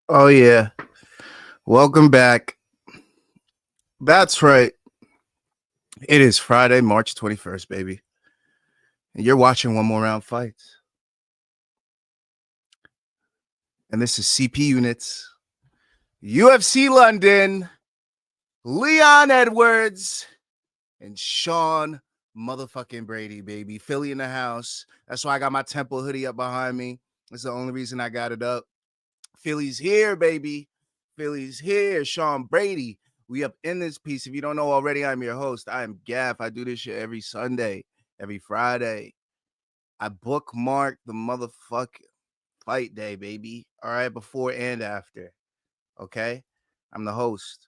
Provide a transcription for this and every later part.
Oh, yeah. Welcome back. That's right. It is Friday, March 21st, baby. And you're watching One More Round Fights. And this is CPUnits, UFC London, Leon Edwards, and Sean motherfucking Brady, baby. Philly in the house. That's why I got my Temple hoodie up behind me. That's the only reason I got it up. Philly's here, baby. Philly's here. Sean Brady. We up in this piece. If you don't know already, I'm your host. I am Gaff. I do this shit every Sunday, every Friday. I bookmark the motherfucking fight day, baby. All right, before and after. Okay? I'm the host.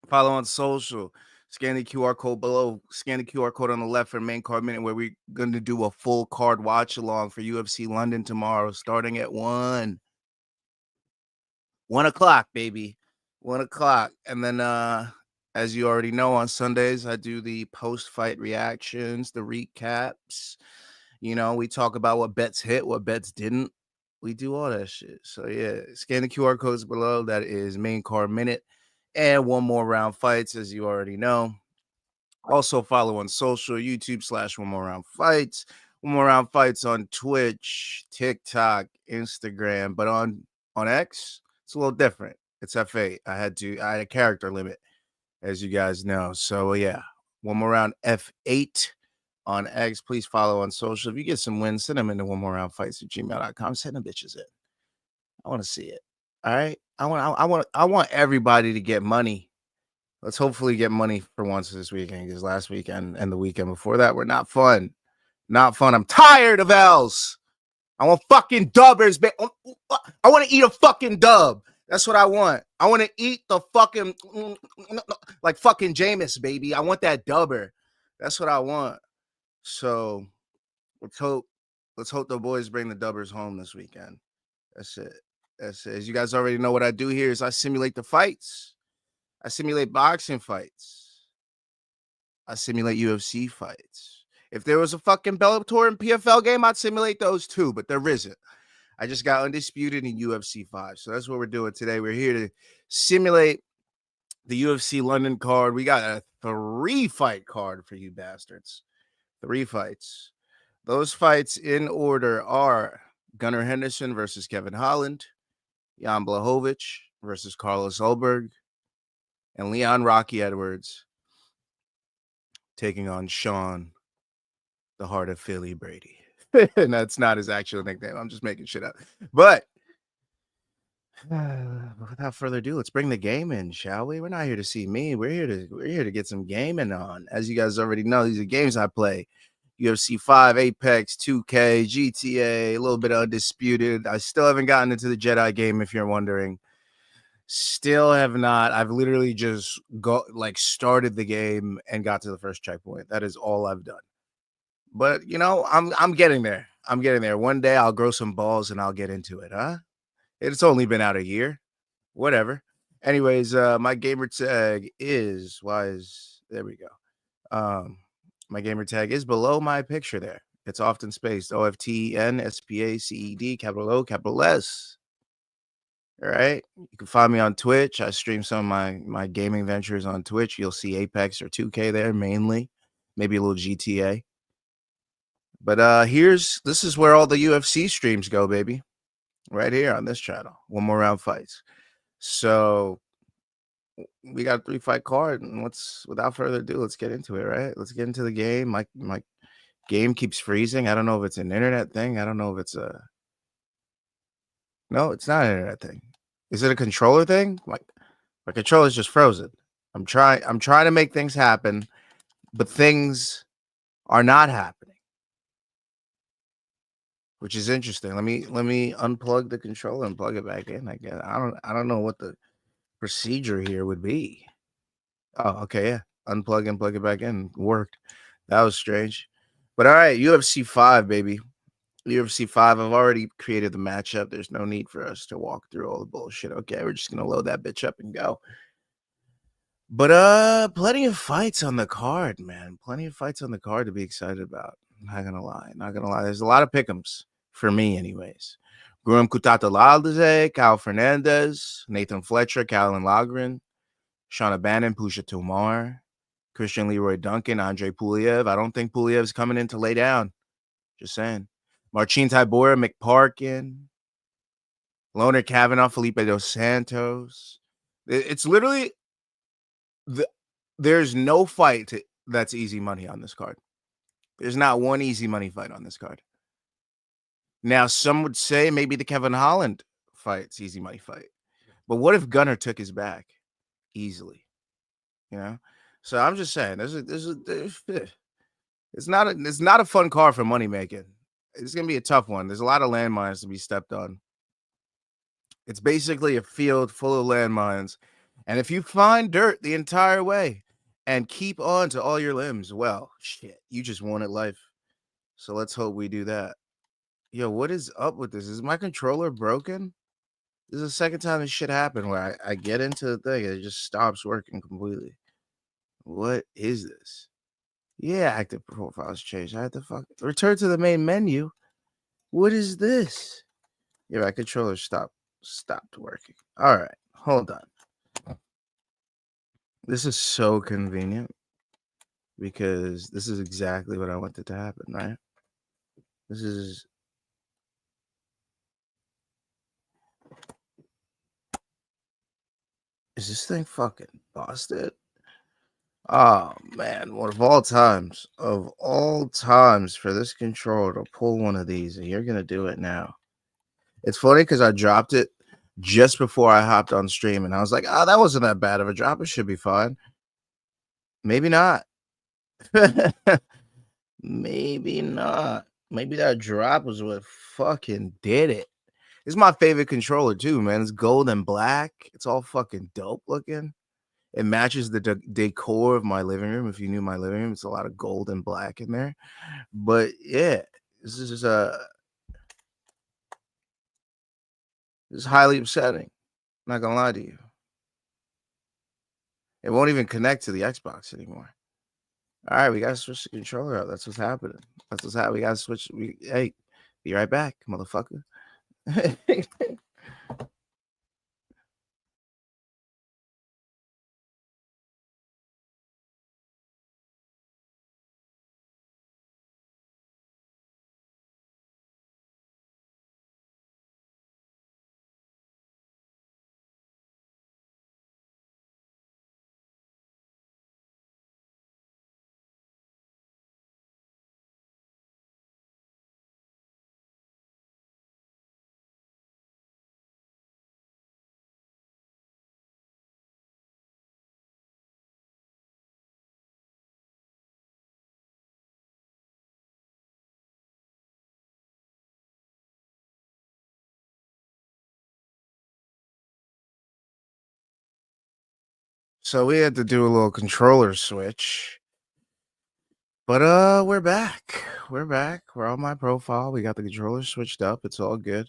Follow on social. Scan the QR code below. Scan the QR code on the left for main card minute, where we're going to do a full card watch along for UFC London tomorrow, starting at 1 o'clock, baby. 1 o'clock. And then, as you already know, on Sundays, I do the post-fight reactions, the recaps. You know, we talk about what bets hit, what bets didn't. We do all that shit. So, yeah, scan the QR codes below. That is main card minute. And One More Round Fights, as you already know. Also, follow on social, YouTube / One More Round Fights. One More Round Fights on Twitch, TikTok, Instagram. But on X, it's a little different. It's F8. I had a character limit, as you guys know. So yeah, One More Round F8 on X. Please follow on social. If you get some wins, send them into One More Round Fights at gmail.com. Send them bitches in. I want to see it. All right. I want everybody to get money. Let's hopefully get money for once this weekend, because last weekend and the weekend before that were not fun. Not fun. I'm tired of L's. I want fucking dubbers. I want to eat a fucking dub. That's what I want. I want to eat the fucking, like fucking Jameis, baby. I want that dubber. That's what I want. So let's hope the boys bring the dubbers home this weekend. That's it. As you guys already know, what I do here is I simulate the fights. I simulate boxing fights. I simulate UFC fights. If there was a fucking Bellator and PFL game, I'd simulate those too, but there isn't. I just got undisputed in UFC 5. So that's what we're doing today. We're here to simulate the UFC London card. We got a 3-fight card for you bastards. 3 fights. Those fights in order are Gunnar Henderson versus Kevin Holland, Jan Blachowicz versus Carlos Ulberg, and Leon Rocky Edwards taking on Sean, the Heart of Philly Brady. And that's not his actual nickname. I'm just making shit up. But without further ado, let's bring the game in, shall we? We're not here to see me. We're here to get some gaming on. As you guys already know, these are games I play. UFC 5, Apex, 2K, GTA, a little bit of Undisputed. I still haven't gotten into the Jedi game, if you're wondering. Still have not. I've literally just started the game and got to the first checkpoint. That is all I've done. But you know, I'm getting there. I'm getting there. One day I'll grow some balls and I'll get into it, huh? It's only been out a year. Whatever. Anyways, my gamer tag is there we go. My gamer tag is below my picture there. It's often spaced. OFTNSPACED, capital O, capital S. All right. You can find me on Twitch. I stream some of my gaming ventures on Twitch. You'll see Apex or 2K there mainly. Maybe a little GTA. But this is where all the UFC streams go, baby. Right here on this channel. One More Round Fights. So we got a 3-fight card, and without further ado, let's get into it, right? Let's get into the game. My game keeps freezing. I don't know if it's an internet thing. I don't know if it's no, it's not an internet thing. Is it a controller thing? Like my controller's just frozen. I'm trying to make things happen, but things are not happening, which is interesting. Let me unplug the controller and plug it back in. I guess I don't know what the procedure here would be. Oh, okay, yeah. Unplug and plug it back in. Worked. That was strange. But all right, UFC 5, baby. UFC 5. I've already created the matchup. There's no need for us to walk through all the bullshit. Okay, we're just gonna load that bitch up and go. But plenty of fights on the card, man. Plenty of fights on the card to be excited about. I'm not gonna lie. Not gonna lie. There's a lot of pick'ems for me, anyways. Guram Kutateladze, Kyle Fernandez, Nathan Fletcher, Callan Lagren, Shauna Bannon, Pusha Tomar, Christian Leroy Duncan, Andre Puliev. I don't think Puliev's coming in to lay down. Just saying. Marcin Tybura, McParkin, Loner Kavanaugh, Felipe Dos Santos. It's literally there's no fight that's easy money on this card. There's not one easy money fight on this card. Now, some would say maybe the Kevin Holland fight's easy money fight. But what if Gunnar took his back easily? You know? So I'm just saying, it's not a fun card for money making. It's gonna be a tough one. There's a lot of landmines to be stepped on. It's basically a field full of landmines. And if you find dirt the entire way and keep on to all your limbs, well, shit, you just won at life. So let's hope we do that. Yo, what is up with this? Is my controller broken? This is the second time this shit happened where I get into the thing and it just stops working completely. What is this? Yeah, active profiles changed. I had to return to the main menu. What is this? Yeah, my controller stopped working. All right, hold on. This is so convenient because this is exactly what I wanted to happen, right? Is this thing fucking busted? Oh man, one of all times for this controller to pull one of these, and you're gonna do it now. It's funny because I dropped it just before I hopped on stream, and I was like, "Oh, that wasn't that bad of a drop. It should be fine." Maybe not. Maybe not. Maybe that drop was what fucking did it. This is my favorite controller too, man. It's gold and black. It's all fucking dope looking. It matches the decor of my living room. If you knew my living room, it's a lot of gold and black in there. But yeah, this is highly upsetting. Not gonna lie to you. It won't even connect to the Xbox anymore. All right, we gotta switch the controller out. That's what's happening. That's what's happening. We gotta switch. Hey, be right back, motherfucker. So we had to do a little controller switch. But we're back. We're back. We're on my profile. We got the controller switched up. It's all good.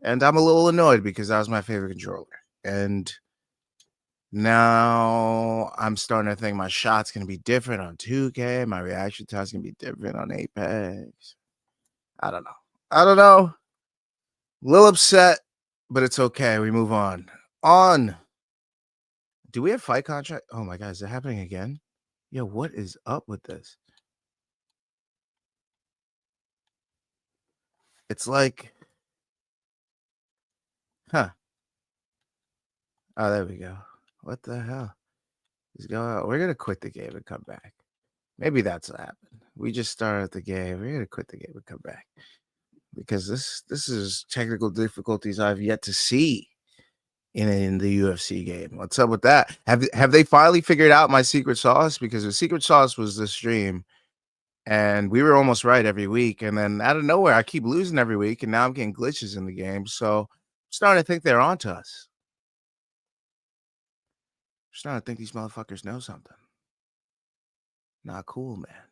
And I'm a little annoyed because that was my favorite controller. And now I'm starting to think my shot's gonna be different on 2K. My reaction time's gonna be different on Apex. I don't know. A little upset, but it's okay. We move on. Do we have fight contract? Oh my god, is it happening again? Yo, what is up with this? It's like, huh? Oh, there we go. What the hell is going on? We're gonna quit the game and come back. Maybe that's what happened. We just started the game. We're gonna quit the game and come back because this is technical difficulties I've yet to see in the UFC game. What's up with that? Have they finally figured out my secret sauce? Because the secret sauce was the stream, and we were almost right every week. And then out of nowhere, I keep losing every week, and now I'm getting glitches in the game. So I'm starting to think they're onto us. I'm starting to think these motherfuckers know something. Not cool, man.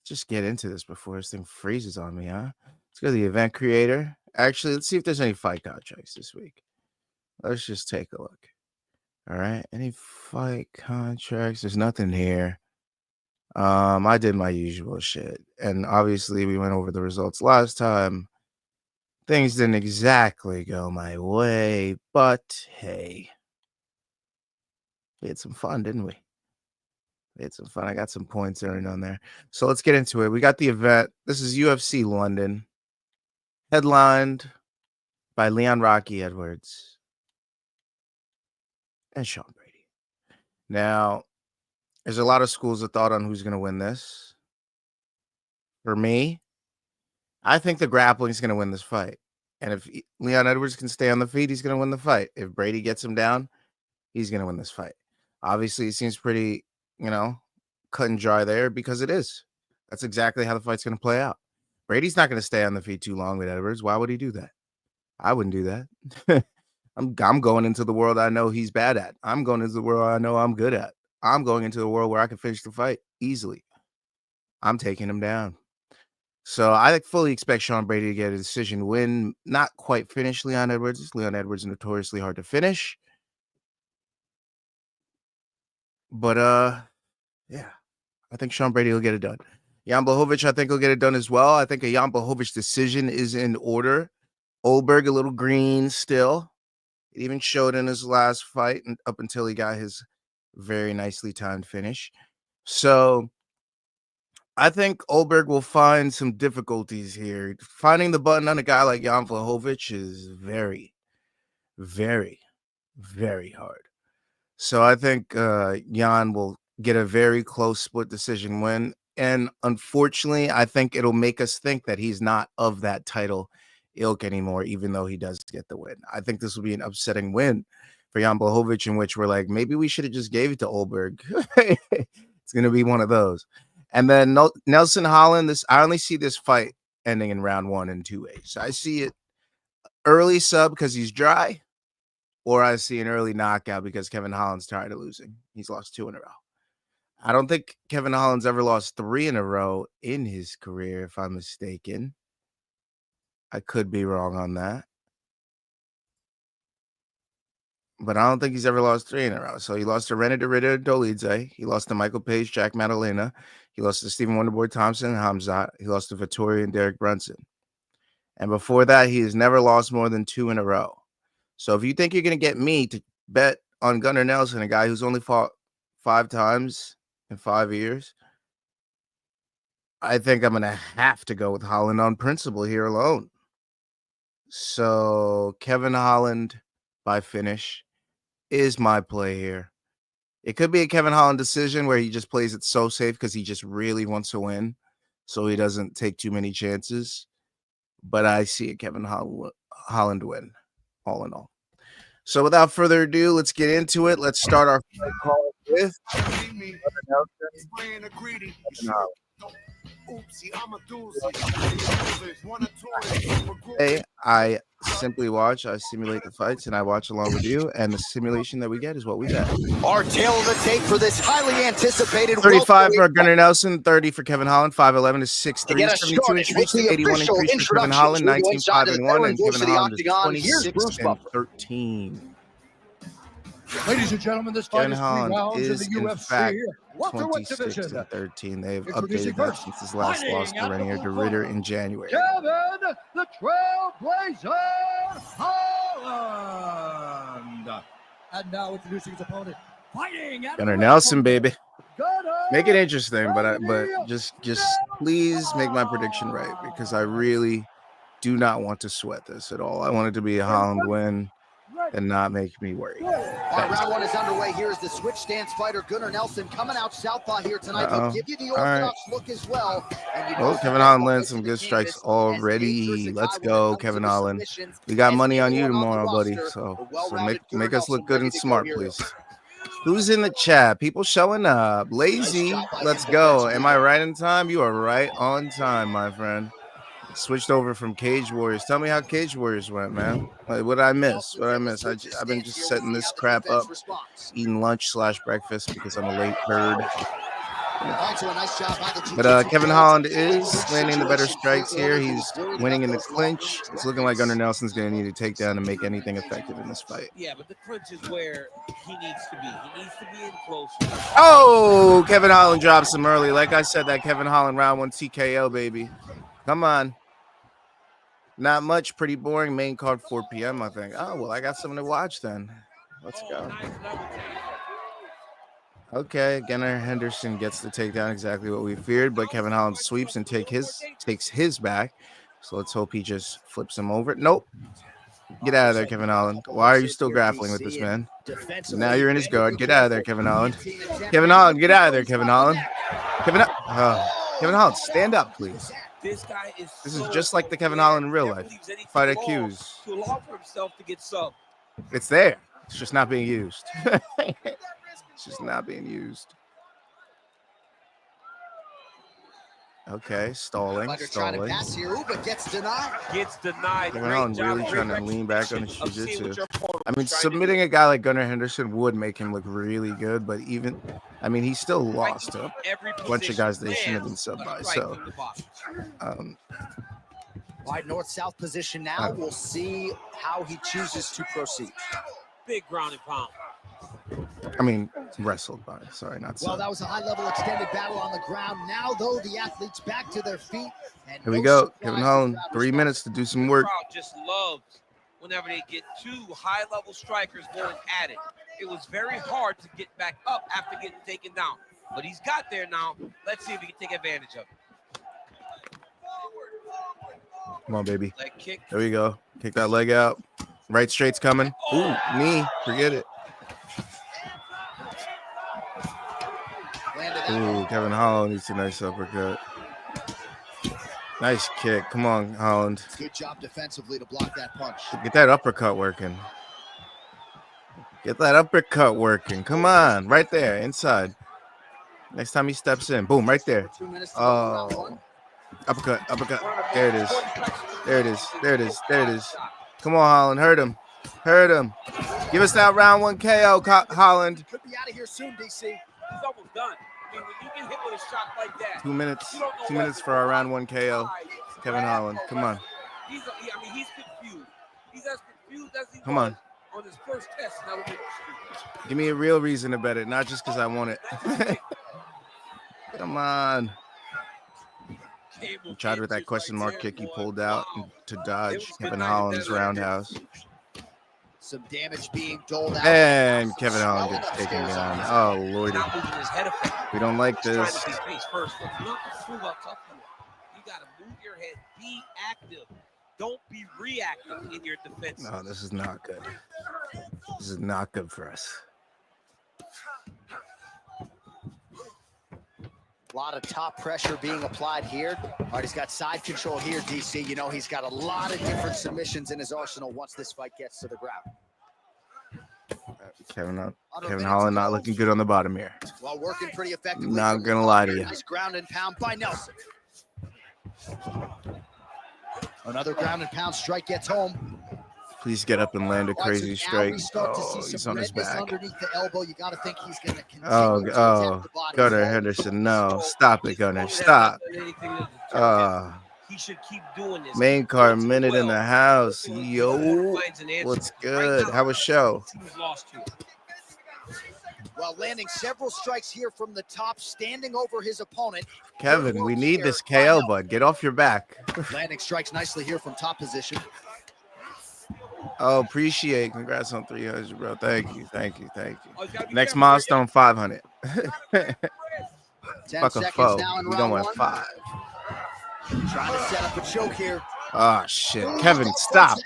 Just get into this before this thing freezes on me, huh? Let's go to the event creator. Actually, let's see if there's any fight contracts this week. Let's just take a look. All right. Any fight contracts? There's nothing here. I did my usual shit. And obviously we went over the results last time. Things didn't exactly go my way, but hey, we had some fun, didn't we? We had some fun. I got some points earned on there. So let's get into it. We got the event. This is UFC London, headlined by Leon Rocky Edwards and Sean Brady. Now, there's a lot of schools of thought on who's going to win this. For me, I think the grappling is going to win this fight. And if Leon Edwards can stay on the feet, he's going to win the fight. If Brady gets him down, he's going to win this fight. Obviously, it seems pretty, cut and dry there because it is. That's exactly how the fight's going to play out. Brady's not going to stay on the feet too long with Edwards. Why would he do that? I wouldn't do that. I'm going into the world I know he's bad at. I'm going into the world I know I'm good at. I'm going into a world where I can finish the fight easily. I'm taking him down. So I fully expect Sean Brady to get a decision win. Not quite finish Leon Edwards. Leon Edwards is notoriously hard to finish. But yeah, I think Sean Brady will get it done. Jan Blachowicz, I think, will get it done as well. I think a Jan Blachowicz decision is in order. Ulberg, a little green still. It even showed in his last fight and up until he got his very nicely timed finish. So I think Ulberg will find some difficulties here. Finding the button on a guy like Jan Blachowicz is very, very, very hard. So I think Jan will get a very close split decision win. And unfortunately, I think it'll make us think that he's not of that title ilk anymore, even though he does get the win. I think this will be an upsetting win for Jan Blachowicz, in which we're like, maybe we should have just gave it to Ulberg. It's going to be one of those. And then Nelson Holland, I only see this fight ending in round 1 and 2A. So I see it early sub because he's dry, or I see an early knockout because Kevin Holland's tired of losing. He's lost 2 in a row. I don't think Kevin Holland's ever lost 3 in a row in his career, if I'm mistaken. I could be wrong on that. But I don't think he's ever lost 3 in a row. So he lost to René Ritter Dolidze. He lost to Michael Page, Jack Madalena. He lost to Stephen Wonderboy Thompson, Hamzat. He lost to Vittori and Derek Brunson. And before that, he has never lost more than 2 in a row. So if you think you're going to get me to bet on Gunnar Nelson, a guy who's only fought 5 times in 5 years, I think I'm going to have to go with Holland on principle here alone. So Kevin Holland by finish is my play here. It could be a Kevin Holland decision where he just plays it so safe because he just really wants to win, so he doesn't take too many chances. But I see a Kevin Holland win, all in all. So without further ado, let's get into it. Let's start our fight call with Hey, I simply watch, I simulate the fights, and I watch along with you, and the simulation that we get is what we bet. Our tail of the tape for this highly anticipated 35 for Gunnar Nelson, 30 for Kevin Holland, 5'11 is 6'3, 72 inch reach, 81 increase for Kevin Holland, 19 5-1, and Kevin Holland is 26 and 13. Ladies and gentlemen, this fight Kevin is 3 Holland rounds is in the in UFC fact welterweight 26 division. and 13. They've Introducing updated that first, since his last loss to Reinier de Ritter in January. Kevin, the Trailblazer Holland. And now introducing his opponent, fighting at Gunnar Nelson, baby. Gunnar Make it interesting, but just please make my prediction right, because I really do not want to sweat this at all. I want it to be a Holland win and not make me worry. Round 1 is underway. Here's the switch stance fighter Gunnar Nelson coming out southpaw here tonight. He'll give you the orthodox look as well. And Kevin Holland lands some good strikes already. Let's go, Kevin Holland. We got money on you tomorrow, buddy. So make us look good and smart, please. Who's in the chat? People showing up. Lazy. Let's go. Am I right in time? You are right on time, my friend. Switched over from Cage Warriors. Tell me how Cage Warriors went, man. Like, what did I miss? I've been just setting this crap up, eating lunch / breakfast because I'm a late bird. But Kevin Holland is landing the better strikes here. He's winning in the clinch. It's looking like Gunnar Nelson's going to need a takedown to make anything effective in this fight. Yeah, but the clinch is where he needs to be. He needs to be in close. Oh, Kevin Holland drops him early. Like I said, that Kevin Holland round 1 TKO, baby. Come on. Not much. Pretty boring. Main card 4 p.m. I think. Oh well, I got something to watch then. Let's go. Okay, Gunnar Henderson gets the takedown, exactly what we feared, but Kevin Holland sweeps and takes his back. So let's hope he just flips him over. Nope. Get out of there, Kevin Holland. Why are you still grappling with this man? Now you're in his guard. Get out of there, Kevin Holland. Kevin Holland, get out of there, Kevin Holland. Kevin Holland, stand up, please. This guy is. This is just like the Kevin Holland in real life. Fight IQs. To allow for himself to get subbed. It's there. It's just not being used. It's just not being used. Okay, stalling. Pass here, but gets denied. Kevin Holland really trying to lean back on his jiu-jitsu. I mean, submitting a guy like Gunnar Henderson would make him look really good, but even, I mean, he still lost to a bunch of guys they shouldn't have been subbed by. So, Wide north-south position now. We'll see how he chooses to proceed. Big ground and pound. I mean, wrestled by. Sorry, not so. Well, that was a high-level extended battle on the ground. Now, though, the athletes back to their feet. And here we go. Kevin Holland, 3 minutes to do some work. The crowd just loves whenever they get two high-level strikers going at it. It was very hard to get back up after getting taken down. But he's got there now. Let's see if he can take advantage of it. Come on, baby. Leg kick. There we go. Kick that leg out. Right straight's coming. Ooh, knee. Forget it. Ooh, Kevin Holland needs a nice uppercut. Nice kick. Come on, Holland. Good job defensively to block that punch. Get that uppercut working. Get that uppercut working. Come on. Right there. Inside. Next time he steps in. Boom. Right there. Oh. Uppercut. Uppercut. There it is. There it is. There it is. There it is. Come on, Holland. Hurt him. Hurt him. Give us that round 1 KO, Holland. Could be out of here soon, DC. He's almost done. I mean, when you get hit with a shot like that. 2 minutes. 2 minutes for our round 1 KO. Kevin Holland. Come on. He's confused. He's as confused as he Come on. His first test. Give me a real reason to bet it, not just because I want it. Come on. He tried with that question mark kick he pulled out to dodge Kevin Holland's roundhouse. Some damage being doled out. And Kevin Holland gets taken down. Oh, Lordy. We don't like this. You got to move your head. Be active. Don't be reactive in your defense. No, this is not good. This is not good for us. A lot of top pressure being applied here. All right, he's got side control here, DC. You know, he's got a lot of different submissions in his arsenal once this fight gets to the ground. Kevin Holland not looking good on the bottom here. Well, working pretty effectively. Not going to lie to you. Nice ground and pound by Nelson. Another ground and pound strike gets home. Please get up and land a crazy strike. Oh, he's on his back. Underneath the elbow. You got to think he's going to continue Gunnar Henderson. No, stop it, Gunnar. Stop. He should keep doing this. Main card minute in the house. Yo, what's good? How was show? Well, landing several strikes here from the top, standing over his opponent. Kevin, we need this KO, bud. Get off your back. Landing strikes nicely here from top position. Oh, appreciate. Congrats on 300, bro. Thank you. Thank you. Thank you. Next milestone, 500. Fuck a foe. We don't want 5. Trying to set up a choke here. Oh, shit. Kevin, stop.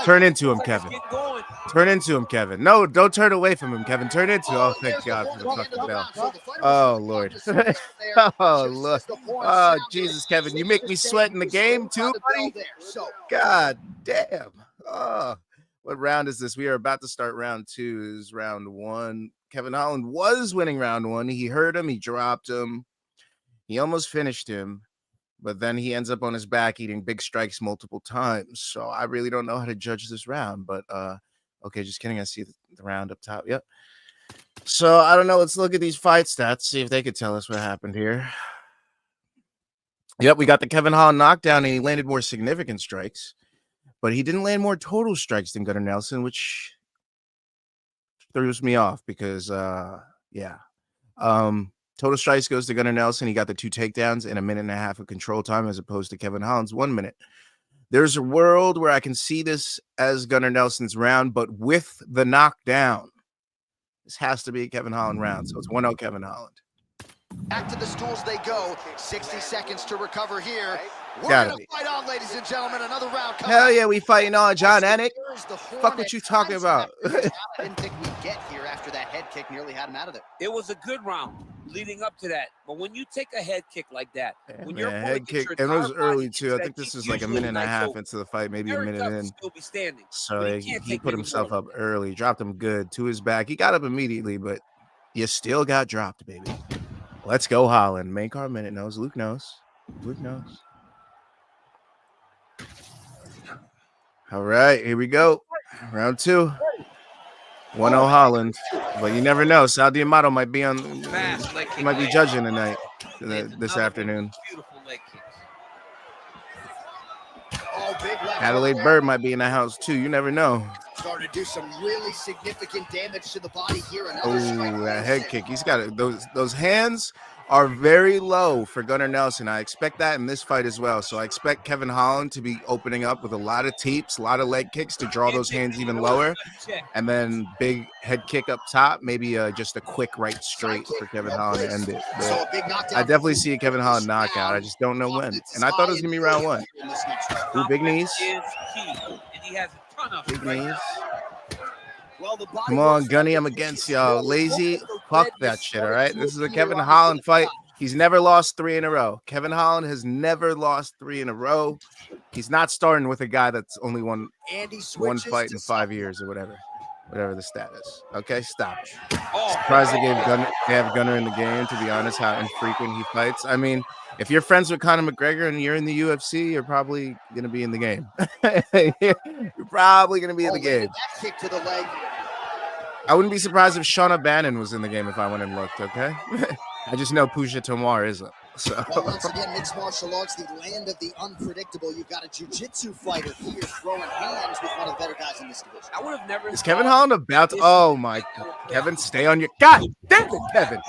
Turn into him, Kevin. Turn into him, Kevin. No, don't turn away from him, Kevin. Turn into him. Oh, thank God for the fucking bell. Oh, Lord. Oh, Lord. Oh, Jesus, Kevin. You make me sweat in the game, too, buddy? God damn. Oh, what round is this? We are about to start round 2. This is round 1. Kevin Holland was winning round 1. He hurt him. He dropped him. He almost finished him. But then he ends up on his back eating big strikes multiple times. So I really don't know how to judge this round. But, okay, just kidding. I see the round up top. Yep. So I don't know. Let's look at these fight stats, see if they could tell us what happened here. Yep, we got the Kevin Holland knockdown, and he landed more significant strikes. But he didn't land more total strikes than Gunnar Nelson, which throws me off because, yeah. Total strikes goes to Gunnar Nelson. He got the 2 takedowns in a minute and a half of control time as opposed to Kevin Holland's 1 minute. There's a world where I can see this as Gunnar Nelson's round, but with the knockdown. This has to be a Kevin Holland round, so it's 1-0 Kevin Holland. Back to the stools they go. 60 seconds to recover here. We're Gotta gonna be. fight on, ladies and gentlemen. Another round coming. Hell yeah, we fighting on, John Anik. Here's the horn Fuck what you talking about. I didn't think we'd get here after that head kick nearly had him out of there. It was a good round leading up to that. But when you take a head kick like that, when your head kick, and it was early too. I think this is like a minute and a half into the fight, maybe a minute in. Still be standing. So he put himself up early, dropped him good to his back. He got up immediately, but you still got dropped, baby. Let's go, Holland. Main card minute knows. Luke knows. Luke knows. All right, here we go. Round 2. 1-0 Holland. But you never know. Sal Diamato might be on. He might be judging tonight, this afternoon. Beautiful leg kicks. Adelaide Bird might be in the house too. You never know. Starting to do some really significant damage to the body here. Oh, that head kick. He's got it. Those hands are very low for Gunnar Nelson. I expect that in this fight as well. So I expect Kevin Holland to be opening up with a lot of teeps, a lot of leg kicks to draw those hands even lower. And then big head kick up top, maybe just a quick right straight for Kevin Holland to end it. But I definitely see a Kevin Holland knockout. I just don't know when. And I thought it was going to be round 1. Ooh, big knees. Big knees. Come on, Gunny, I'm against y'all. Lazy, fuck that shit, all right? This is a Kevin Holland fight. He's never lost 3 in a row. Kevin Holland has never lost 3 in a row. He's not starting with a guy that's only won one fight in 5 years or whatever the stat is. Okay, stop it. Surprised they have Gunnar in the game, to be honest, how infrequent he fights. I mean, if you're friends with Conor McGregor and you're in the UFC, you're probably going to be in the game. You're probably going to be in the game. Kick to the leg. I wouldn't be surprised if Shauna Bannon was in the game if I went and looked, okay? I just know Pooja Tomar isn't. So. Well, once again, mixed martial arts, the land of the unpredictable. You've got a jiu-jitsu fighter here throwing hands with one of the better guys in this division. I would have never. Is Kevin Holland about to? Oh my God, Kevin, stay on your. God damn it, Kevin.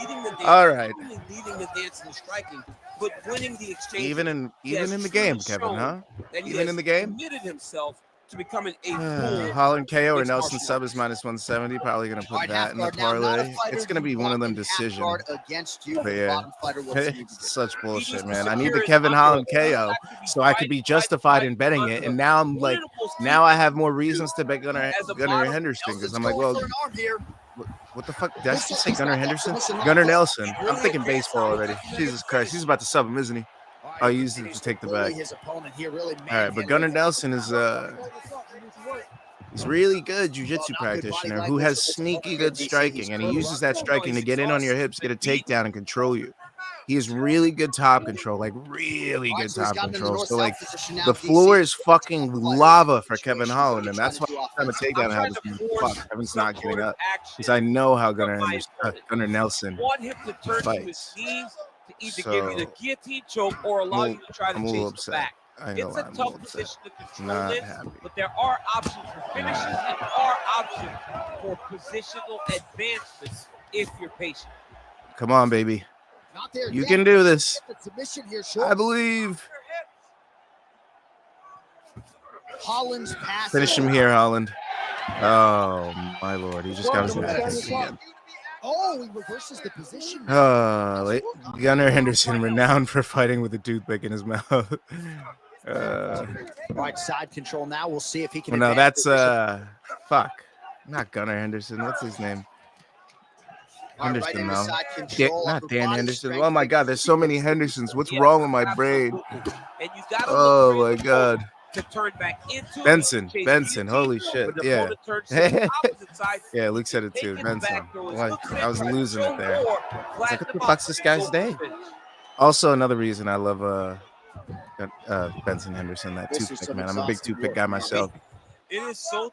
All right. Leading the dance and striking, but winning the exchange. Even in the game, Kevin, huh? Even in the game. Committed himself to becoming a Holland KO or Nelson sub is -170. Probably gonna put that in the parlay. It's gonna be one of them decisions. But yeah, such bullshit, man. I need the Kevin Holland KO so I could be justified in betting it. And now I'm like, now I have more reasons to bet Gunnar Henderson because I'm like, well, what the fuck? Did I just say Gunnar Henderson? Gunnar Nelson. I'm thinking baseball already. Jesus Christ, he's about to sub him, isn't he? I used it to take the back. All right, but Gunnar Nelson is he's really good jiu-jitsu practitioner who has sneaky good striking, and he uses that striking to get in on your hips, get a takedown, and control you. He has really good top control, like really good top control. So like the floor is fucking lava for Kevin Holland, and that's why I'm a takedown happens. Fuck, Kevin's not getting up because I know how Gunnar Nelson fights. To either give you the guillotine choke or allow you to try to chase the back. It's a tough position to control this, but there are options for finishes and there are options for positional advancements if you're patient. Come on, baby. You can do this. I believe. Holland's pass. Finish him here, Holland. Oh, my Lord. He just got his back again. Oh, he reverses the position. Gunnar Henderson, renowned for fighting with a toothpick in his mouth. Right, side control now. We'll see if he can. Well, no, that's fuck. Not Gunnar Henderson. What's his name? Henderson, no. Not Dan Henderson. Oh my God, there's so many Hendersons. What's wrong with my brain? Oh my God. To turn back into Benson, holy shit, yeah. Yeah, Luke said it too, Benson. I was losing it there. Like, what the fuck's this guy's name? Also, another reason I love Benson Henderson, that toothpick, man. I'm a big toothpick guy myself.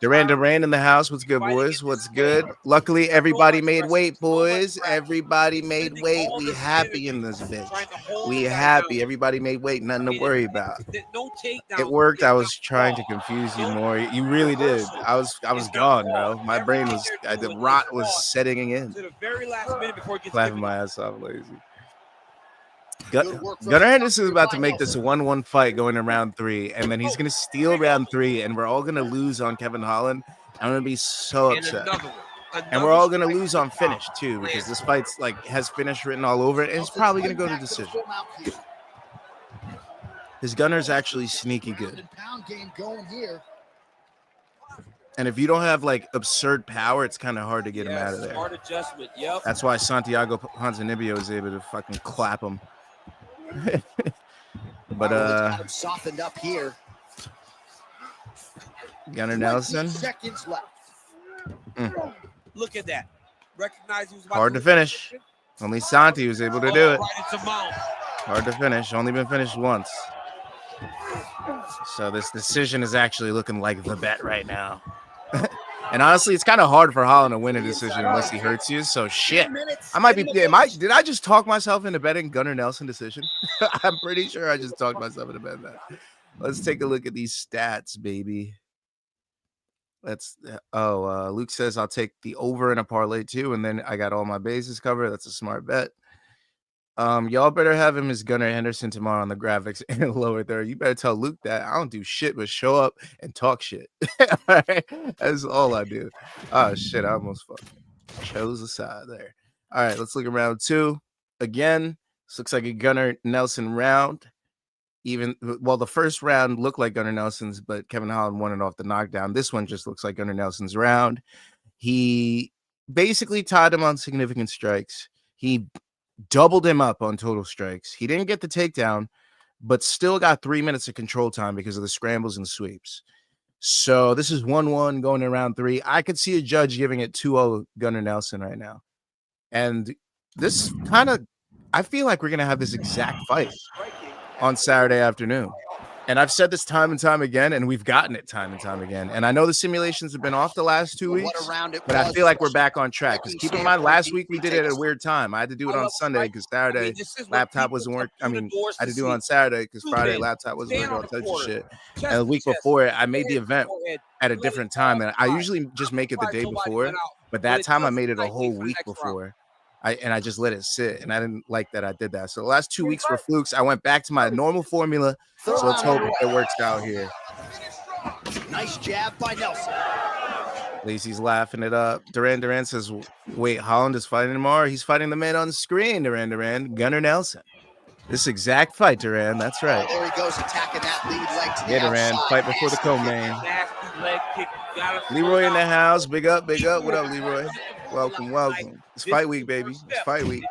Duran in the house. What's good, boys? What's good? Luckily, everybody made weight, boys. Everybody made weight. We happy in this bitch. We happy. Everybody made weight. Nothing to worry about. It worked. I was trying to confuse you more. You really did. I was gone, bro. My brain was, the rot was setting in. Laughing my ass off, lazy. Gunnar Henderson is about to make this a 1-1 fight going to round 3, and then he's going to steal round 3, and we're all going to lose on Kevin Holland. I'm going to be so upset. And we're all going to lose on finish, too, because this fight's like has finish written all over it, and it's probably going to go to decision. His Gunnar's actually sneaky good. And if you don't have like absurd power, it's kind of hard to get him out of there. Smart adjustment. Yep. That's why Santiago Ponzinibbio is able to fucking clap him. But softened up here. Gunnar Nelson. Seconds left. Look at that. Recognize who's Hard to finish. Only Santi was able to do it. Right into mount. Hard to finish. Only been finished once. So this decision is actually looking like the bet right now. And honestly, it's kind of hard for Holland to win a decision unless he hurts you. So shit. I might be. Did I just talk myself into betting Gunnar Nelson decision? I'm pretty sure I just talked myself into betting that. Let's take a look at these stats, baby. Luke says I'll take the over in a parlay too, and then I got all my bases covered. That's a smart bet. Y'all better have him as Gunnar Henderson tomorrow on the graphics and lower third. You better tell Luke that I don't do shit but show up and talk shit. All right? That's all I do. Oh shit, I almost fucking chose the side there. All right, let's look at round 2. Again, this looks like a Gunnar Nelson round. The first round looked like Gunnar Nelson's, but Kevin Holland won it off the knockdown. This one just looks like Gunnar Nelson's round. He basically tied him on significant strikes. He doubled him up on total strikes. He didn't get the takedown, but still got 3 minutes of control time because of the scrambles and sweeps. So this is 1-1 going to round 3. I could see a judge giving it 2-0 Gunnar Nelson right now. And this I feel like we're going to have this exact fight on Saturday afternoon. And I've said this time and time again, and we've gotten it time and time again. And I know the simulations have been off the last 2 weeks, but I feel like we're back on track. Because keep in mind, last week we did it at a weird time. I had to do it on Sunday because Saturday laptop wasn't working. I had to do it on Saturday because Friday laptop wasn't working, all types of shit. And the week before, I made the event at a different time. And I usually just make it the day before, but that time I made it a whole week before. I just let it sit, and I didn't like that I did that. So the last 2 weeks were flukes. I went back to my normal formula, so let's hope it works out here. Nice jab by Nelson. Lacey's laughing it up. Duran says, wait, Holland is fighting tomorrow? He's fighting the man on the screen, Duran. Gunnar Nelson. This exact fight, Duran. That's right. There he goes, attacking that lead leg to the Duran, outside. fight before the co-main. Leroy in the house. Big up. What up, Leroy? Welcome. It's fight week, baby. It's fight week.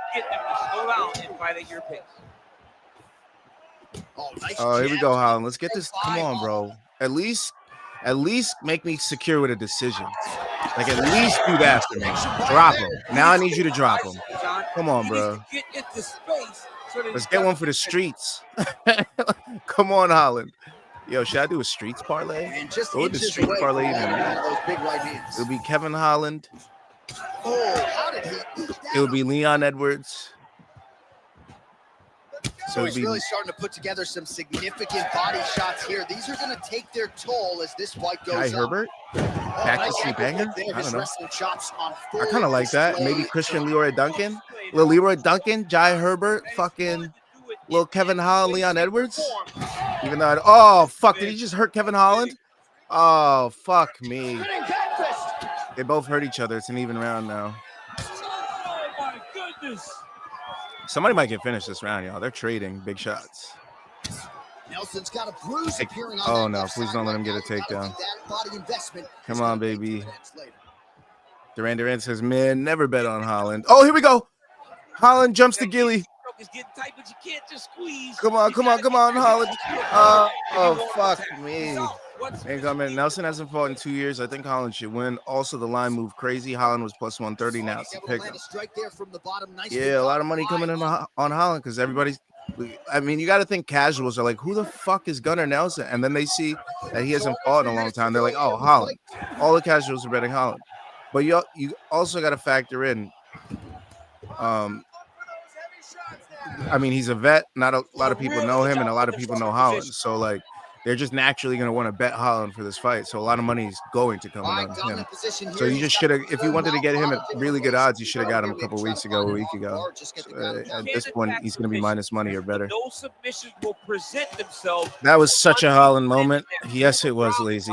Oh, here we go, Holland. Let's get this. Come on, bro. At least make me secure with a decision. Like, at least do that for me. Drop him. Now I need you to drop him. Come on, bro. Let's get one for the streets. Come on, Holland. Yo, should I do a streets parlay? What would the streets parlay even be? It'll be Kevin Holland. Oh, how did he eat that? It would be Leon Edwards. So he's really starting to put together some significant body shots here. These are going to take their toll as this fight goes Kai Herbert? Practice some banger? I don't know. I kind of like that. Maybe Christian Leroy Duncan? Little Leroy Duncan, Jai Herbert, fucking little Kevin Holland, Leon Edwards? Even though oh, fuck, did he just hurt Kevin Holland? Oh, fuck me. They both hurt each other. It's an even round now. Oh, my goodness. Somebody might get finished this round, y'all. They're trading big shots. Nelson's got a bruise appearing on oh, no. Please don't let him get a takedown. Come on, baby. Duran says, man, never bet on Holland. Oh, here we go. Holland jumps to Gilly. Come on, Holland. Oh, fuck me. Nelson hasn't fought in 2 years. I think Holland should win. Also, the line moved crazy. Holland was plus 130 now. It's a pick. Yeah, a lot of money coming in on Holland because everybody's. I mean, you got to think casuals are like, who the fuck is Gunnar Nelson? And then they see that he hasn't fought in a long time. They're like, oh, Holland. All the casuals are betting Holland. But you also got to factor in. I mean, he's a vet. Not a lot of people know him, and a lot of people know Holland. So, like, they're just naturally going to want to bet Holland for this fight. So a lot of money is going to come in on him. So you just should have, if you wanted to get him at really good odds, you should have got him a couple weeks ago, a week ago. At this point, he's going to be minus money or better. No submissions will present themselves. That was such a Holland moment. Yes, it was, Lazy.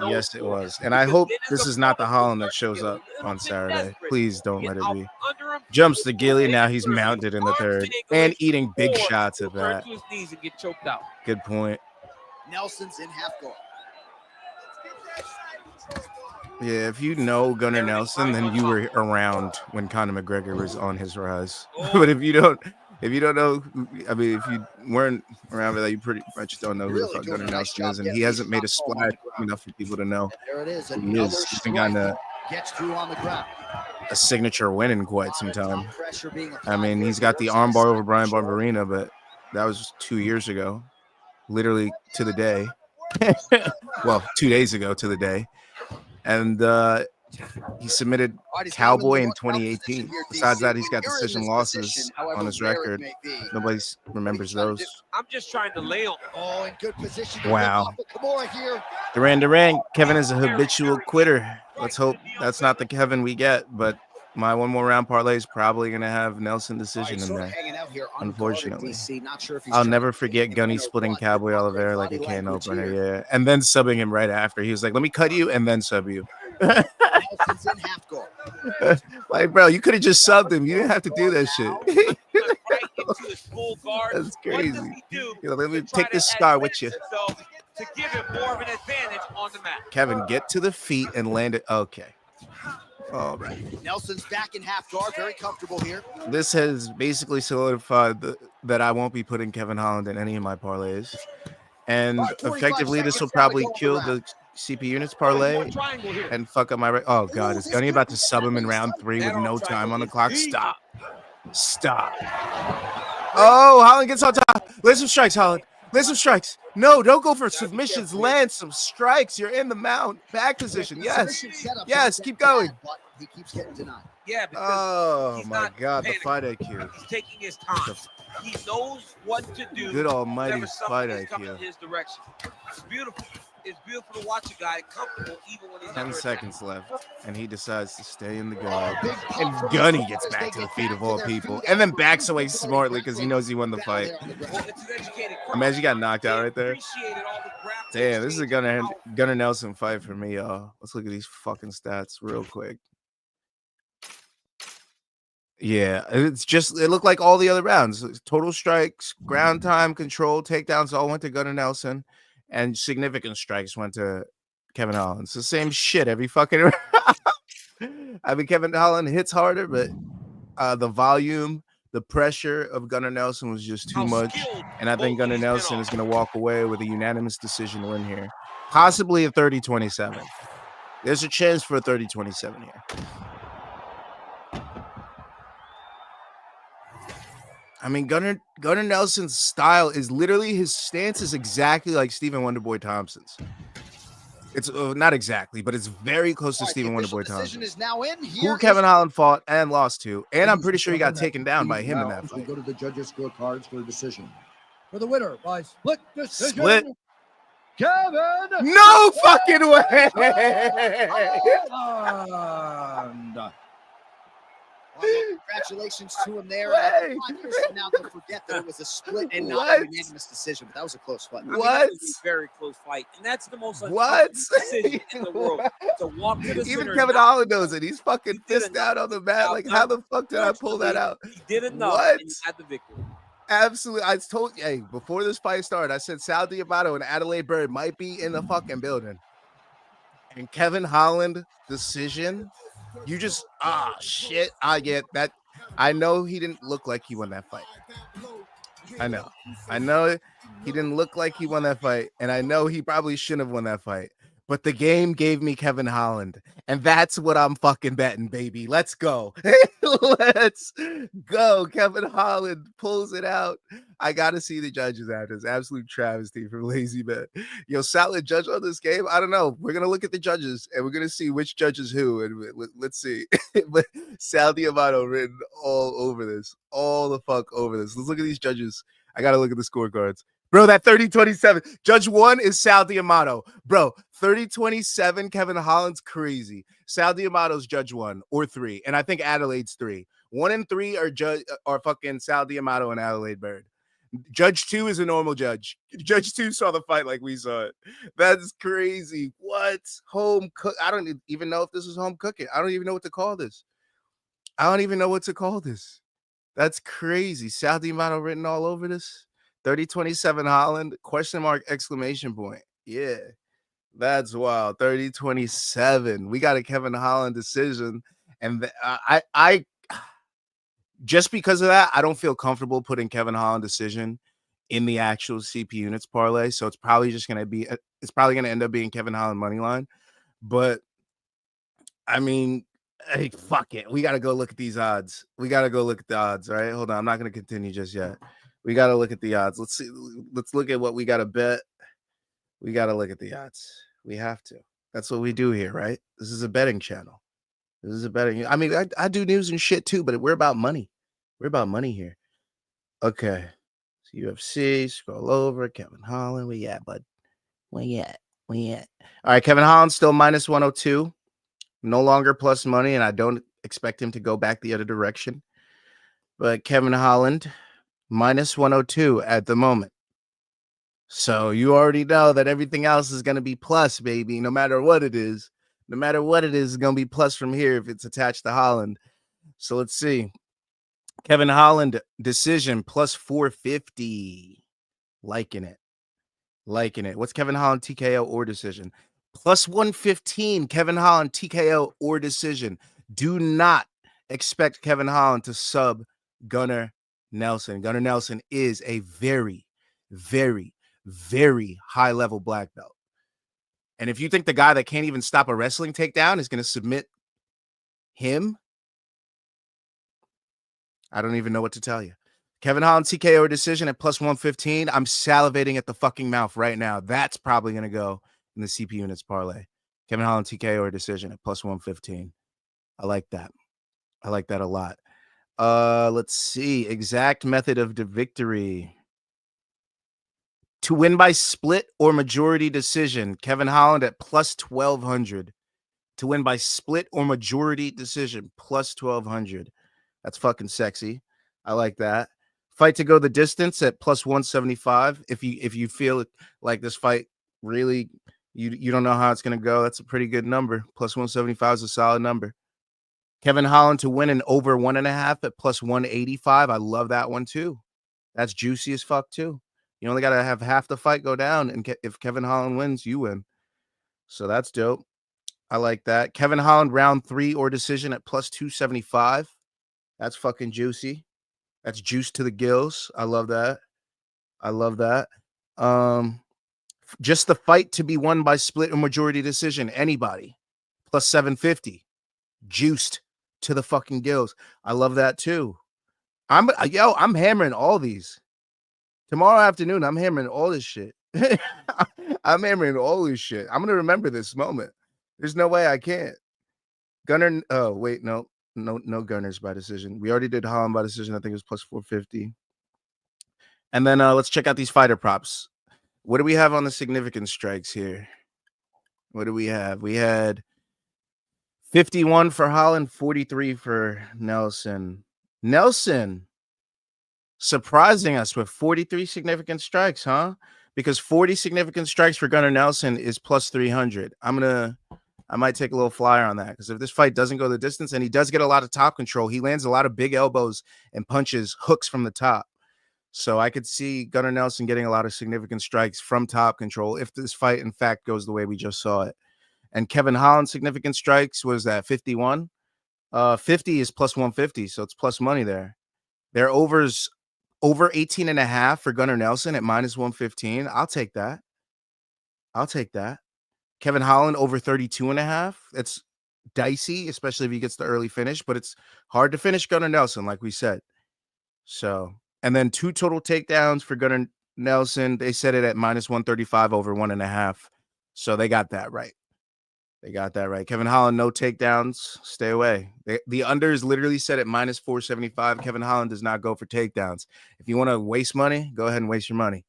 Yes, it was. And I hope this is not the Holland that shows up on Saturday. Please don't let it be. Jumps to Gilly. Now he's mounted in the third and eating big shots at that. Good point. Nelson's in half guard. Yeah, if you know Gunnar Nelson, then you were around when Conor McGregor was on his rise. But if you don't know, I mean, if you weren't around for that, you pretty much don't know who the fuck Gunnar Nelson is, and he hasn't made a splash enough for people to know There it is. who he is. He's been gotten Gets through on the ground. a signature win in quite some time. I mean, he's got the armbar over Brian Barberina, but that was 2 years ago, literally to the day. Well, 2 days ago to the day. And he submitted Cowboy in 2018. Besides that, he's got decision losses on his record. Nobody remembers those. I'm just trying to lay on. Oh, in good position. Wow. Here. Duran, Kevin is a habitual quitter. Let's hope that's not the Kevin we get, but my one more round parlay is probably going to have Nelson decision in there, unfortunately. I'll never forget Gunny splitting Cowboy Oliveira like a can opener, yeah. And then subbing him right after. He was like, let me cut you and then sub you. Like, bro, you could have just subbed him. You didn't have to do that shit. That's crazy. Let me take this scar with you. To give him more of an advantage on the mat. Kevin, get to the feet and land it. Okay. All right. Nelson's back in half guard, very comfortable here. This has basically solidified that I won't be putting Kevin Holland in any of my parlays. And effectively, this will probably kill the CPUnits parlay and fuck up my... Oh, God. Is Gunny about to sub him in round 3 with no time on the clock? Stop. Stop. Oh, Holland gets on top. Land some strikes, Holland. Land some strikes. No, don't go for submissions. Land some strikes. You're in the mount. Back position. Yes. Yes, keep going. He keeps getting denied. Yeah, because oh my God, the fight IQ. He's taking his time. He knows what to do. Good almighty fight IQ. In his direction. It's beautiful. It's beautiful to watch a guy comfortable even when he's 10 seconds left, and he decides to stay in the guard. And Gunny gets back to the feet of all people, and then backs away smartly because he knows he won the fight. Imagine he got knocked out right there. Damn, this is a Gunnar Nelson fight for me, y'all. Let's look at these fucking stats real quick. Yeah, it looked like all the other rounds. Total strikes, ground time, control, takedowns all went to Gunnar Nelson, and significant strikes went to Kevin Holland. It's the same shit every fucking round. I mean, Kevin Holland hits harder, but the volume, the pressure of Gunnar Nelson was just too much. And I think Gunnar Nelson is going to walk away with a unanimous decision win here. Possibly a 30-27. There's a chance for a 30-27 here. I mean, Gunnar Nelson's style is literally, his stance is exactly like Stephen Wonderboy Thompson's. It's not exactly, but it's very close to Stephen Wonderboy Thompson, who Kevin Holland fought and lost to. And I'm pretty sure he got taken down by him in that fight. We go to the judges' scorecards for the decision. For the winner by split decision, split. Kevin. No fucking way. Well, congratulations to him there. 5 years from now, they'll forget that it was a split and not a unanimous decision, but that was a close fight. What? A very close fight, and that's the most decision in the world. To walk to the even Kevin Holland knows it. He's fucking pissed out on the mat. Like, how the fuck did I pull that out? He did enough. What? And he had the victory. Absolutely. I told you, hey, before this fight started, I said Sal Diabate and Adelaide Bird might be in the fucking building. And Kevin Holland decision. You just shit. I get that. I know he didn't look like he won that fight. I know he didn't look like he won that fight, and I know he probably shouldn't have won that fight. But the game gave me Kevin Holland, and that's what I'm fucking betting, baby. Let's go. Let's go. Kevin Holland pulls it out. I got to see the judges after this. Absolute travesty from Lazy Bet. Yo, solid judge on this game. I don't know. We're going to look at the judges, and we're going to see which judge is who, and let's see. But Sal Diabate written all over this. All the fuck over this. Let's look at these judges. I got to look at the scorecards. Bro, that 30-27. Judge 1 is Sal D'Amato. Bro, 30-27, Kevin Holland's crazy. Sal D'Amato's Judge 1 or 3. And I think Adelaide's 3. 1 and 3 are fucking Sal D'Amato and Adelaide Bird. Judge 2 is a normal judge. Judge 2 saw the fight like we saw it. That's crazy. What? Home cook? I don't even know if this is home cooking. I don't even know what to call this. That's crazy. Sal D'Amato written all over this. 30-27 Holland, question mark, exclamation point. Yeah, that's wild. 30-27. We got a Kevin Holland decision. And I just because of that, I don't feel comfortable putting Kevin Holland decision in the actual CPUnits parlay. So it's probably just going to be, it's probably going to end up being Kevin Holland money line. But I mean, hey, fuck it. We got to go look at these odds. We got to go look at the odds. All right. Hold on. I'm not going to continue just yet. We got to look at the odds. Let's see. Let's look at what we got to bet. We got to look at the odds. We have to. That's what we do here, right? This is a betting channel. This is a betting. I mean, I do news and shit too, but we're about money. We're about money here. Okay. So UFC, scroll over. Kevin Holland. Where you at, bud? Where you at? All right. Kevin Holland still minus 102. No longer plus money, and I don't expect him to go back the other direction. But Kevin Holland, minus 102 at the moment. So you already know that everything else is going to be plus, baby. No matter what it is. It's going to be plus from here if it's attached to Holland. So let's see. Kevin Holland decision plus 450. Liking it. What's Kevin Holland TKO or decision? Plus 115, Kevin Holland TKO or decision. Do not expect Kevin Holland to sub Gunnar Nelson. Gunnar Nelson is a very, very, very high-level black belt. And if you think the guy that can't even stop a wrestling takedown is going to submit him, I don't even know what to tell you. Kevin Holland TKO or decision at plus 115. I'm salivating at the fucking mouth right now. That's probably going to go in the CPUnits parlay. Kevin Holland TKO or decision at plus 115. I like that. I like that a lot. Let's see. Exact method of the victory. To win by split or majority decision. Kevin Holland at plus 1,200. To win by split or majority decision. Plus 1,200. That's fucking sexy. I like that. Fight to go the distance at plus 175. If you feel like this fight really, you don't know how it's going to go, that's a pretty good number. Plus 175 is a solid number. Kevin Holland to win an over 1.5 at plus 185. I love that one too. That's juicy as fuck too. You only got to have half the fight go down, and if Kevin Holland wins, you win. So that's dope. I like that. Kevin Holland round 3 or decision at plus 275. That's fucking juicy. That's juice to the gills. I love that. Just the fight to be won by split or majority decision. Anybody. Plus 750. Juiced to the fucking gills. I love that too. I'm hammering all these. Tomorrow afternoon, I'm hammering all this shit. I'm hammering all this shit. I'm going to remember this moment. There's no way I can't. Gunnar. Oh, wait, no Gunnars by decision. We already did Holland by decision. I think it was plus 450. And then let's check out these fighter props. What do we have on the significant strikes here? What do we have? We had 51 for Holland, 43 for Nelson. Nelson surprising us with 43 significant strikes, huh? Because 40 significant strikes for Gunnar Nelson is plus 300. I might take a little flyer on that, because if this fight doesn't go the distance, and he does get a lot of top control, he lands a lot of big elbows and punches, hooks from the top. So I could see Gunnar Nelson getting a lot of significant strikes from top control if this fight, in fact, goes the way we just saw it. And Kevin Holland significant strikes was that 51. 50 is plus 150, so it's plus money there. Their overs over 18.5 for Gunnar Nelson at minus 115. I'll take that. Kevin Holland over 32.5. It's dicey, especially if he gets the early finish, but it's hard to finish Gunnar Nelson, like we said. So, and then 2 total takedowns for Gunnar Nelson. They set it at minus 135 over 1.5. So they got that right. Kevin Holland, no takedowns. Stay away. The under is literally set at minus 475. Kevin Holland does not go for takedowns. If you want to waste money, go ahead and waste your money.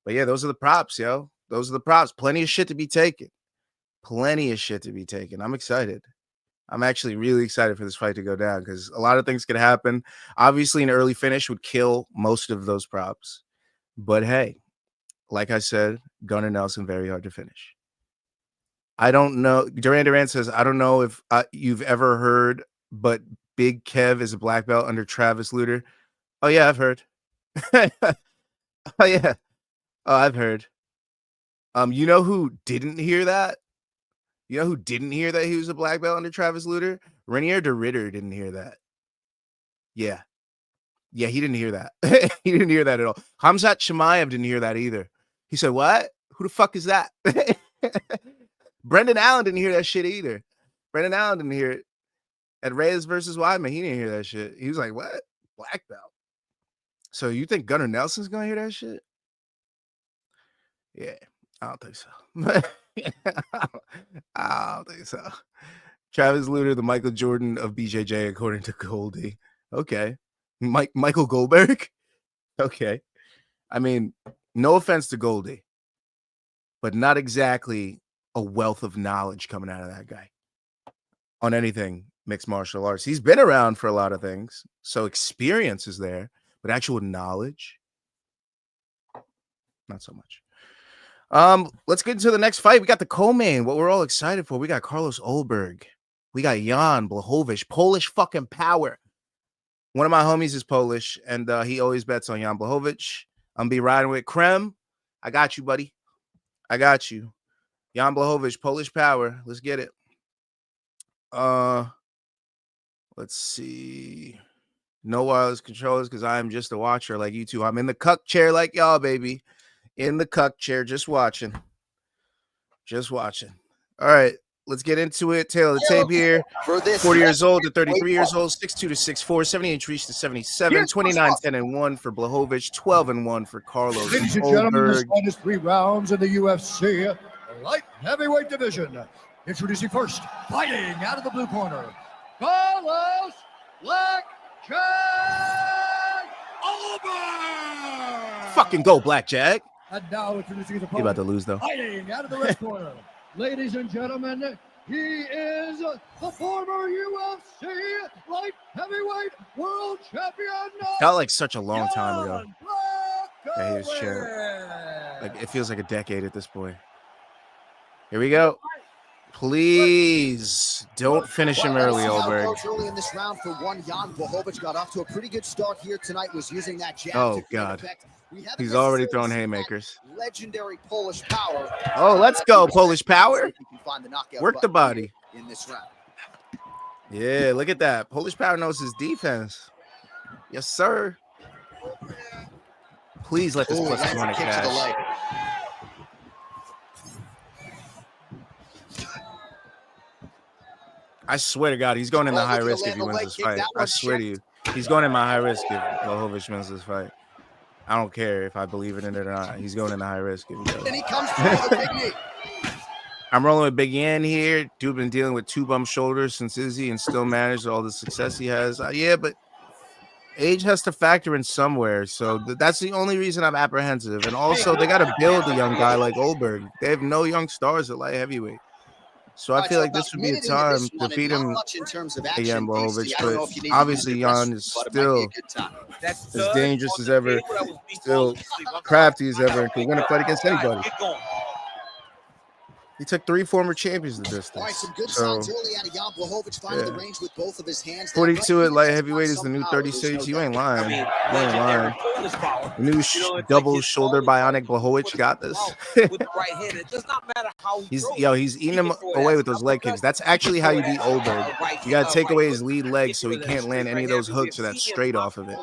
But yeah, those are the props, yo. Those are the props. Plenty of shit to be taken. Plenty of shit to be taken. I'm excited. I'm actually really excited for this fight to go down because a lot of things could happen. Obviously, an early finish would kill most of those props. But hey, like I said, Gunnar Nelson, very hard to finish. I don't know. Duran says, I don't know if you've ever heard, but Big Kev is a black belt under Travis Lutter. Oh, yeah, I've heard. Oh, yeah. Oh, I've heard. You know who didn't hear that? You know who didn't hear that he was a black belt under Travis Lutter? Renier de Ritter didn't hear that. Yeah. Yeah, he didn't hear that. He didn't hear that at all. Hamzat Chimaev didn't hear that either. He said, what? Who the fuck is that? Brendan Allen didn't hear that shit either. Brendan Allen didn't hear it. At Reyes versus Weidman, he didn't hear that shit. He was like, what? Black belt. So you think Gunnar Nelson's going to hear that shit? Yeah, I don't think so. I don't think so. Travis Lutter, the Michael Jordan of BJJ, according to Goldie. Okay. Michael Goldberg? Okay. I mean, no offense to Goldie, but not exactly a wealth of knowledge coming out of that guy on anything mixed martial arts. He's been around for a lot of things, so experience is there, but actual knowledge, not so much. Let's get into the next fight. We got the co-main, what we're all excited for. We got Carlos Ulberg. We got Jan Blachowicz, Polish fucking power. One of my homies is Polish, and he always bets on Jan Blachowicz. I'm be riding with Krem. I got you, buddy. I got you. Jan Blachowicz, Polish power. Let's get it. Let's see. No wireless controllers because I am just a watcher like you two. I'm in the cuck chair like y'all, baby. In the cuck chair, just watching. Just watching. All right, let's get into it. Tail of the tape here. 40 years old to 33 years old, 6'2 to 6'4, 78 reach to 77, 29, 10 and 1 for Blachowicz, 12 and 1 for Carlos. Ladies and gentlemen, this fight is 3 rounds in the UFC light heavyweight division. Introducing first, fighting out of the blue corner, Carlos Blackjack Ulberg. Fucking go, Blackjack. And now introducing his He opponent, about to lose, though. fighting out of the red corner. Ladies and gentlemen, he is the former UFC light heavyweight world champion. Felt like such a long time ago. Yeah, he was champ. Like, it feels like a decade at this point. Here we go. Please don't finish him early, Ulberg. Early in this round for one, Jan Blachowicz got off to a pretty good start here tonight. Was using that jab. Oh God, he's already throwing haymakers. Legendary Polish power. Oh, let's go, Polish power. Work the body in this round. Yeah, look at that. Polish power knows his defense. Yes, sir. Please let this plus 200 cash. I swear to God, he's going in the high risk if he wins this fight. I swear to you. He's going in my high risk if Blachowicz wins this fight. I don't care if I believe in it or not. He's going in the high risk if he does. And he comes through with a big knee. I'm rolling with Big Yan here. Dude been dealing with 2 bum shoulders since Izzy and still managed all the success he has. Yeah, but age has to factor in somewhere. So that's the only reason I'm apprehensive. And also, they got to build a young guy like Ulberg. They have no young stars at light heavyweight. So I feel like this would be a time to defeat him again, Blachowicz. But obviously, Jan is still as dangerous as ever, still crafty as ever, and can win a fight against anybody. He took 3 former champions the distance. So, yeah. 42 at light heavyweight is the new 36. You ain't lying. You ain't lying. The new double shoulder bionic Blachowicz got this. He's eating him away with those leg kicks. That's actually how you beat Ulberg. You got to take away his lead leg so he can't land any of those hooks or that straight off of it.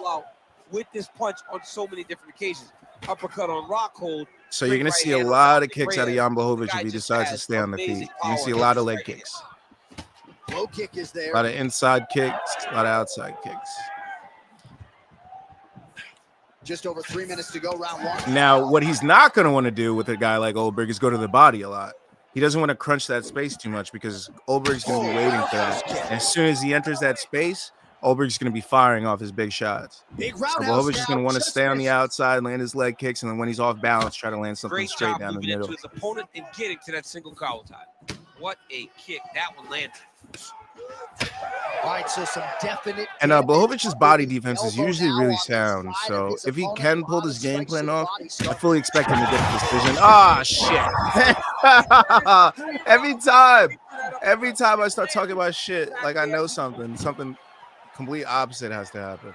With this punch on so many different occasions. Uppercut on rock hold. So you're going to see a lot of kicks out of Jan Blachowicz if he decides to stay on the feet. You're going to see a lot of leg kicks. Low kick is there. A lot of inside kicks, a lot of outside kicks. Just over 3 minutes to go, round 1. Now, what he's not going to want to do with a guy like Ulberg is go to the body a lot. He doesn't want to crunch that space too much because Ulberg's going to be waiting for that. And as soon as he enters that space, Ulberg's going to be firing off his big shots. Big So roundhouse Blachowicz is going to want to stay on the outside, land his leg kicks, and then when he's off balance, try to land something Great straight job down the moving middle. into his opponent and getting to that single collar tie. What a kick. That one landed. All right, so some definite. And Blachowicz's body defense is usually really sound. So if he can pull this game plan off, I fully expect him to get the decision. Ah, shit. Every time I start talking about shit, like I know something complete opposite has to happen.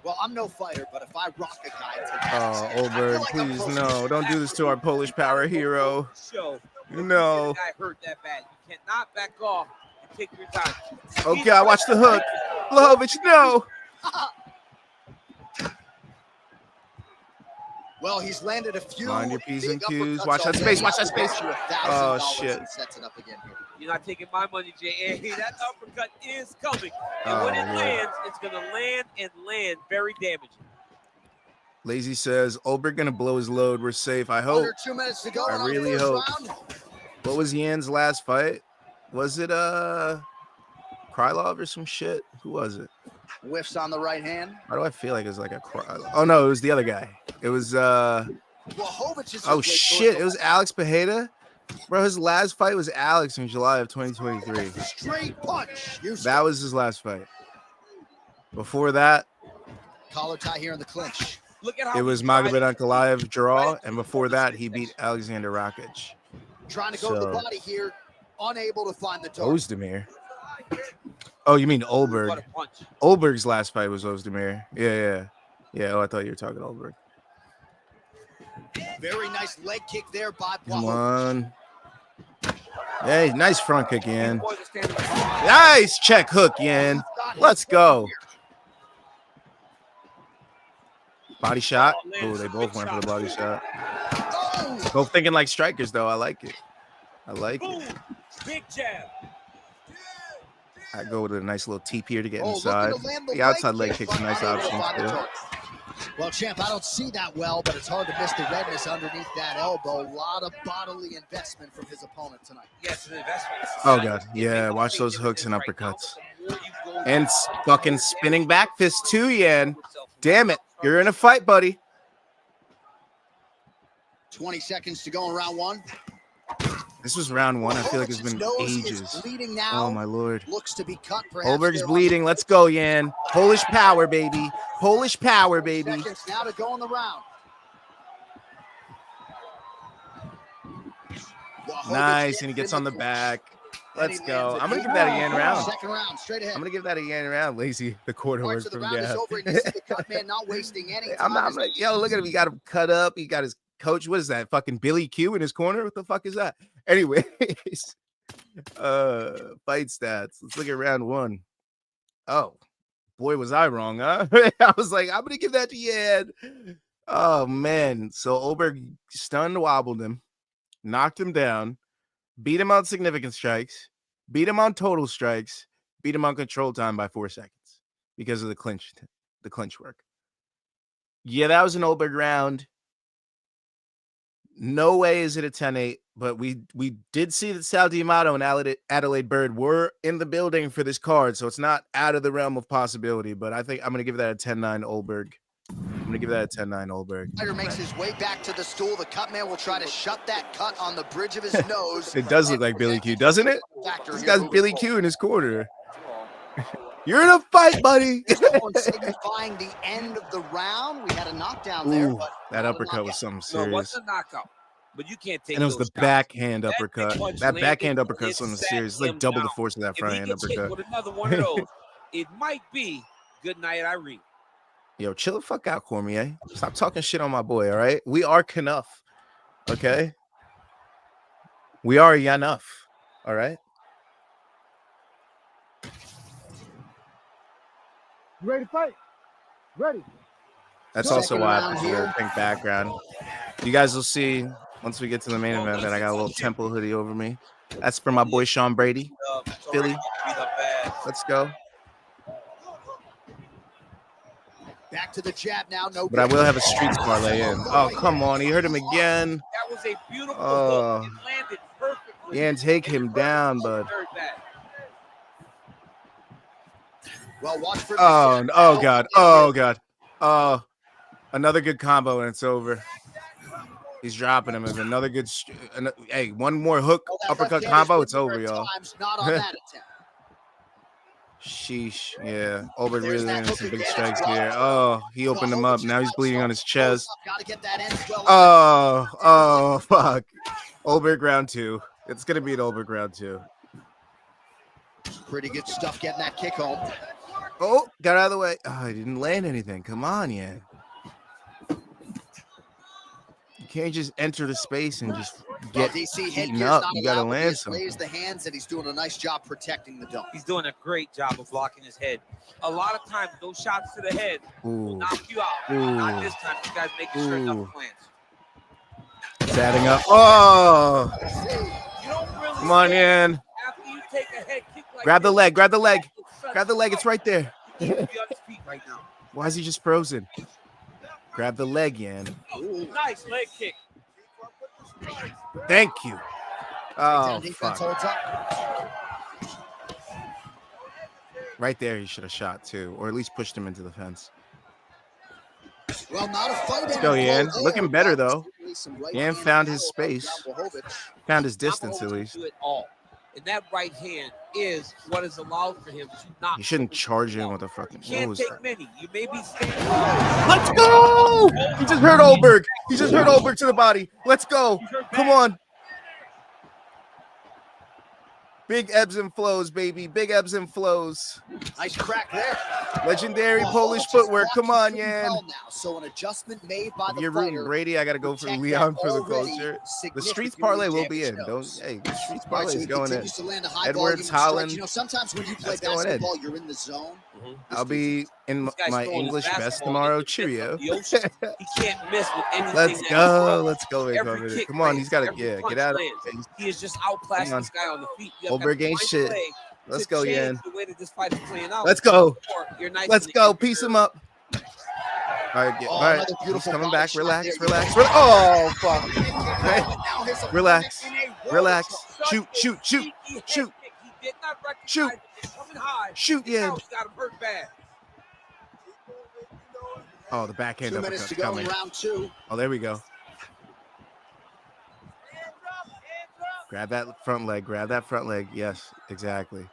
Well, I'm no fighter, but if I rock a guy today, Oh, Ulberg, please, no. Don't do this to our Polish power hero. No. I hurt that bad. You cannot back off and take your time. Okay, I watched the hook. Blachowicz, no. Well, he's landed a few. Mind your P's and big Q's. uppercuts Watch that already. space. Watch that space. Oh, shit. And sets it up again here. You're not taking my money, J.A. That uppercut is coming. And when it yeah. lands, it's going to land very damaging. Lazy says, Ulberg going to blow his load. We're safe. I hope. Under 2 minutes to go. I really hope. What was Yan's last fight? Was it Krylov or some shit? Who was it? Whiffs on the right hand. Why do I feel like it was like a Krylov? Oh, no, it was the other guy. It was, oh, shit. It was Alex Pereira. Bro, his last fight was Alex in July of 2023. Straight punch. That was his last fight. Before that, collar tie here in the clinch. Look at how it was Magomed Ankalaev draw, and before that, he beat Alexander Rakic. Trying to go to the body here, unable to find the target. Ozdemir. Oh, you mean Ulberg? Ulberg's last fight was Ozdemir. Yeah. Oh, I thought you were talking Ulberg. Very nice leg kick there by Blachowicz. Come on. Hey, nice front kick, Yan. Nice check hook, Yan. Let's go. Body shot. Oh, they both went for the body shot. Both thinking like strikers, though. I like it. Big jab. I go with a nice little teep here to get inside. The outside leg kick's a nice option, too. Well, champ, I don't see that well, but it's hard to miss the redness underneath that elbow. A lot of bodily investment from his opponent tonight. Yes, an investment. Oh, God. Yeah, watch those hooks and uppercuts. And fucking spinning back fist, too, Yan. Damn it. You're in a fight, buddy. 20 seconds to go in round one. This was round one. I feel like it's been ages. Oh, my Lord. Looks to be cut. Ulberg's bleeding. Let's go, Yan. Polish power, baby. Polish power, baby. Seconds now to go in the round. Nice, and he gets on the back. Let's go. I'm going to give that a Yan round. Second round, straight ahead. I'm going to give that a Yan round. Lazy, the quarter work from Gap. Not wasting any time. I'm like, yo, look at him. He got him cut up. He got his coach. What is that? Fucking Billy Q in his corner? What the fuck is that? Anyways, fight stats. Let's look at round one. Oh, boy, was I wrong, huh? I was like, I'm going to give that to Yan. Oh, man. So Ulberg stunned, wobbled him, knocked him down, beat him on significant strikes, beat him on total strikes, beat him on control time by 4 seconds because of the clinch work. Yeah, that was an Ulberg round. No way is it a 10-8, but we did see that Sal D'Amato and Adelaide Bird were in the building for this card, so it's not out of the realm of possibility, but I think I'm going to give that a 10-9 Ulberg. I'm going to give that a 10-9 Ulberg. Fighter makes his way back to the stool. The cut man will try to shut that cut on the bridge of his nose. It does look like Billy Q, doesn't it? This guy's Billy Q in his corner. You're in a fight, buddy. Signifying the end of the round. We had a knockdown there. Ooh, that uppercut was something serious. No, what's a knockout? But you can't take. And it was the backhand uppercut. That backhand uppercut is something serious. It's like double the force of that front hand uppercut. With another one of those, it might be good night, Irene. Yo, chill the fuck out, Cormier. Stop talking shit on my boy, all right? We are Knuff, okay? We are Yanuff, all right? You ready to fight? Ready. That's also why I put the pink background. You guys will see once we get to the main event that I got a little temple hoodie over me. That's for my boy Sean Brady, Philly. Let's go. Back to the jab now. No, but I will have a streets parlay in. Oh, come on. He hurt him again. That was a beautiful hook. It landed perfectly. Yeah, and take him down, bud. Well, watch for Oh God. Oh God. Oh, another good combo and it's over. He's dropping him with another good. Hey, one more hook uppercut combo. It's over, y'all. Not on that attempt. Sheesh. Yeah. Ulberg really landing some big strikes here. Oh, he opened him up. Now he's bleeding on his chest. Oh, fuck. Ulberg round 2. It's going to be an Ulberg round 2. Pretty good stuff getting that kick home. Oh, got out of the way. Oh, he didn't land anything. Come on, yeah. You can't just enter the space and just get eaten up. You got to land something. Raise the hands, and he's doing a nice job protecting the dome. He's doing a great job of blocking his head. A lot of times, those shots to the head will knock you out. Not this time. You guys making sure nothing lands. It's adding up. Oh! You don't really Come on, Yan. After you take a head kick like Grab the this, leg. Grab the leg. Grab the leg. It's right there. He should be on his feet right now. Why is he just frozen? Grab the leg, Yan. Oh, nice leg kick. Thank you. Oh, fuck. Right there, he should have shot too, or at least pushed him into the fence. Well, not a fight. Let's go, Yan. Looking better though. Yan found his space, found his distance at least. Do it all. And that right hand is what is allowed for him to not. You shouldn't charge him with a fucking. You can't take many. You may be standing. Let's go! He just hurt Ulberg. He just hurt Ulberg to the body. Let's go. Come on. Big ebbs and flows, baby. Big ebbs and flows. Nice crack there. Legendary Polish footwork. Come on, Yan. So an adjustment made by the You're rooting Brady. I got to go for Leon for the culture. The Streets parlay will be in. Hey, the Streets parlay is going in. Edwards, Holland. You know, sometimes when you play basketball, you're in the zone. I'll be in my English best tomorrow. Cheerio. He can't miss with anything. Let's go. Let's go. Come on. He's got to, get out of it. He is just outclassing this guy on the feet. Ulberg ain't shit. Let's go, Yan. The way that this fight is playing out. Let's go. Nice. Let's go. Piece him up. All right. All right. He's coming back. Relax. Oh, fuck. Relax. Shoot. He did not Shoot. coming high. Shoot, Yan. Got him hurt bad. Oh, the backhand 2 minutes to uppercut's go in coming. round 2. Oh, there we go. Grab that front leg. Grab that front leg. Yes, exactly.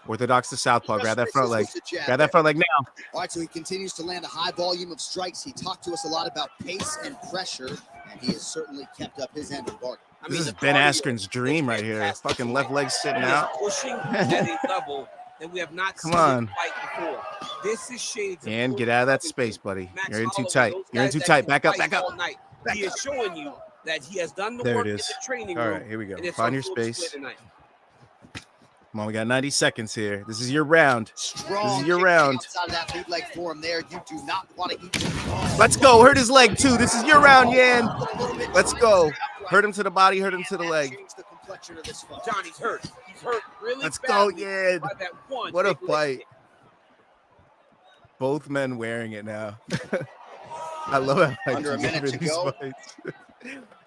Orthodox to southpaw. Grab that front leg. Grab that front leg now. All right, so he continues to land a high volume of strikes. He talked to us a lot about pace and pressure, and he has certainly kept up his end of the bargain. This is Ben Askren's dream right here. Fucking left leg sitting out. Pushing at a level that we have not seen on. fight before. This is shades. And get out of that space, buddy. You're in too tight. You're in too tight. Back up. He is showing you that he has done the There work it in is. the training All room. right, here we go. and it's Find on your full space. display tonight. Come on, we got 90 seconds here. This is your round. Strong This is your kick round. outside of that lead leg form there. You do not want to eat. Let's go. Hurt his leg too. This is your round, Yan. Let's go. Hurt him to the body. Hurt him to the leg. Johnny's hurt. He's hurt really Let's go, badly Yan. by that one What a big leg fight. kick. Both men wearing it now. I love how Under a minute to go. fights.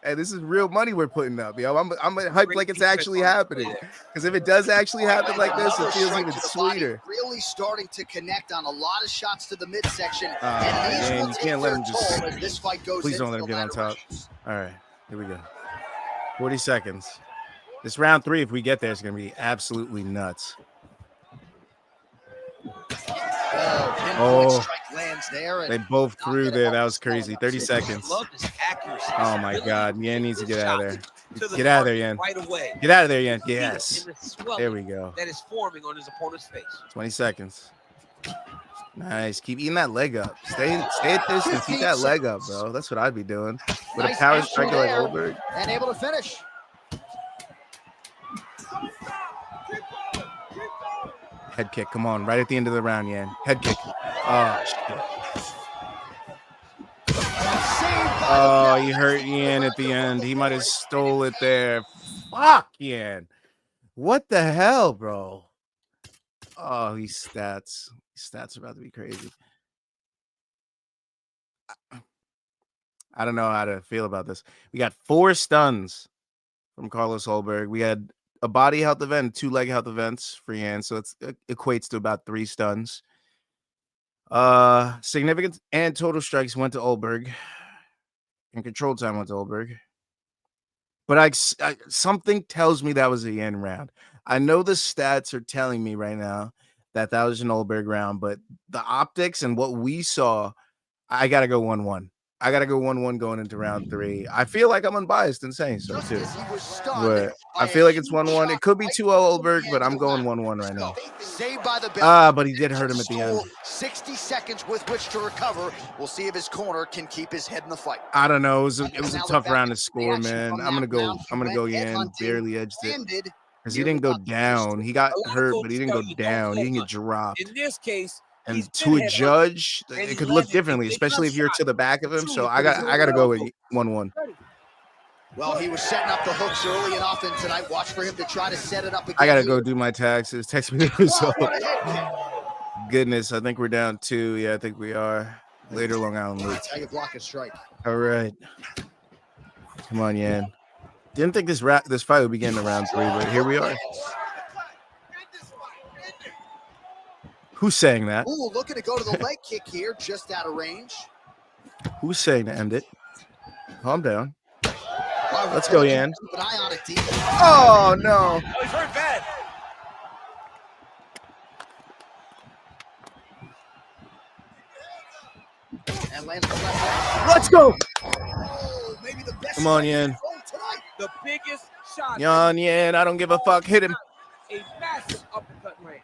Hey, this is real money we're putting up, yo. I'm hyped like it's actually happening. Because if it does actually happen like this, it feels even sweeter. Really starting to connect on a lot of shots to the midsection. Man, you can't let him just. as this fight goes Please don't let into him the get on latter top. rounds. All right, here we go. 40 seconds. This round 3, if we get there, is going to be absolutely nuts. Pinpoint strike lands there, They both threw there. That was crazy. 30 seconds. Love this accuracy. Oh my God, Yan needs to get out of there. To the Get out of there, target Yan. right away. Get out of there, Yan. Feel it Yes. in the swelling There we go. that is forming on his opponent's face. 20 seconds. Nice. Keep eating that leg up. Stay at this and keep that leg up, bro. That's what I'd be doing. With a power striker like Ulberg. and able to finish. Head kick. Come on. Right at the end of the round, Yan. Head kick. Oh, shit. Oh, he hurt Yan at the end. He might have stole it there. Fuck, Yan. What the hell, bro? Oh, these stats. These stats are about to be crazy. I don't know how to feel about this. We got 4 stuns from Carlos Ulberg. We had a body health event, 2 leg health events for Yan, so it equates to about 3 stuns. Significant and total strikes went to Ulberg, and control time went to Ulberg. But something tells me that was a yen round. I know the stats are telling me right now that was an Ulberg round, but the optics and what we saw, I gotta go 1-1. I gotta go 1-1 going into round 3. I feel like I'm unbiased in saying so too. But I feel like it's 1-1. It could be 2-0 Ulberg, but I'm going 1-1 right now. Saved by the But he did hurt him at the end. 60 seconds with which to recover. We'll see if his corner can keep his head in the fight. I don't know. It was a tough round to score, man. I'm gonna go yen. Barely edged it. Because he didn't go down. He got hurt, but he didn't go down. He didn't get dropped. In this case, and to a judge, it could look differently, especially if you're to the back of him. So I gotta go with 1-1. Well, he was setting up the hooks early and often tonight. Watch for him to try to set it up again. I gotta go do my taxes. Text me the result. Goodness, I think we're down 2. Yeah, I think we are. Later, Long Island Luke. That's how you block a strike. All right. Come on, Yan. Didn't think this fight would begin in round 3, but here we are. Who's saying that? Ooh, looking to go to the leg kick here, just out of range. Who's saying to end it? Calm down. Let's go, Yan. Keep an eye on it, D. Oh, no. Oh, he's hurt bad. And lands the left. Let's go. Oh, maybe the best. Come on, Yan. The biggest shot. Yan, I don't give a fuck. Hit him. A massive uppercut land.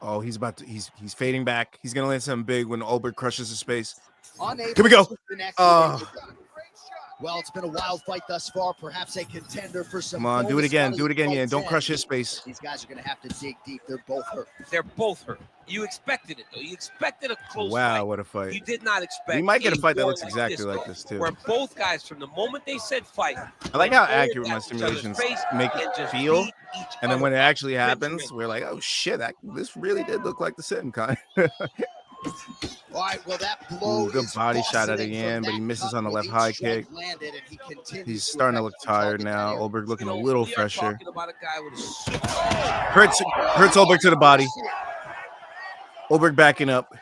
Oh, he's fading back. He's gonna land something big when Ulberg crushes his space. Unable Here we go. Well, it's been a wild fight thus far. Perhaps a contender for some. Come on, do it again. Do it again, yeah. Don't crush his space. These guys are going to have to dig deep. They're both hurt. They're both hurt. You expected it, though. You expected a close wow, fight. What a fight. You did not expect. We might get a fight that war looks exactly like this, too. Where both guys, from the moment they said fight, I like how accurate my simulations make it feel. And then when it actually happens, we're like, oh, shit, this really did look like the sitting kind. All right, well, that blow good body shot at the end, but he misses on the left high kick. He's starting to look tired now. Ulberg looking a little fresher. Hurts Ulberg to the body. Ulberg backing up.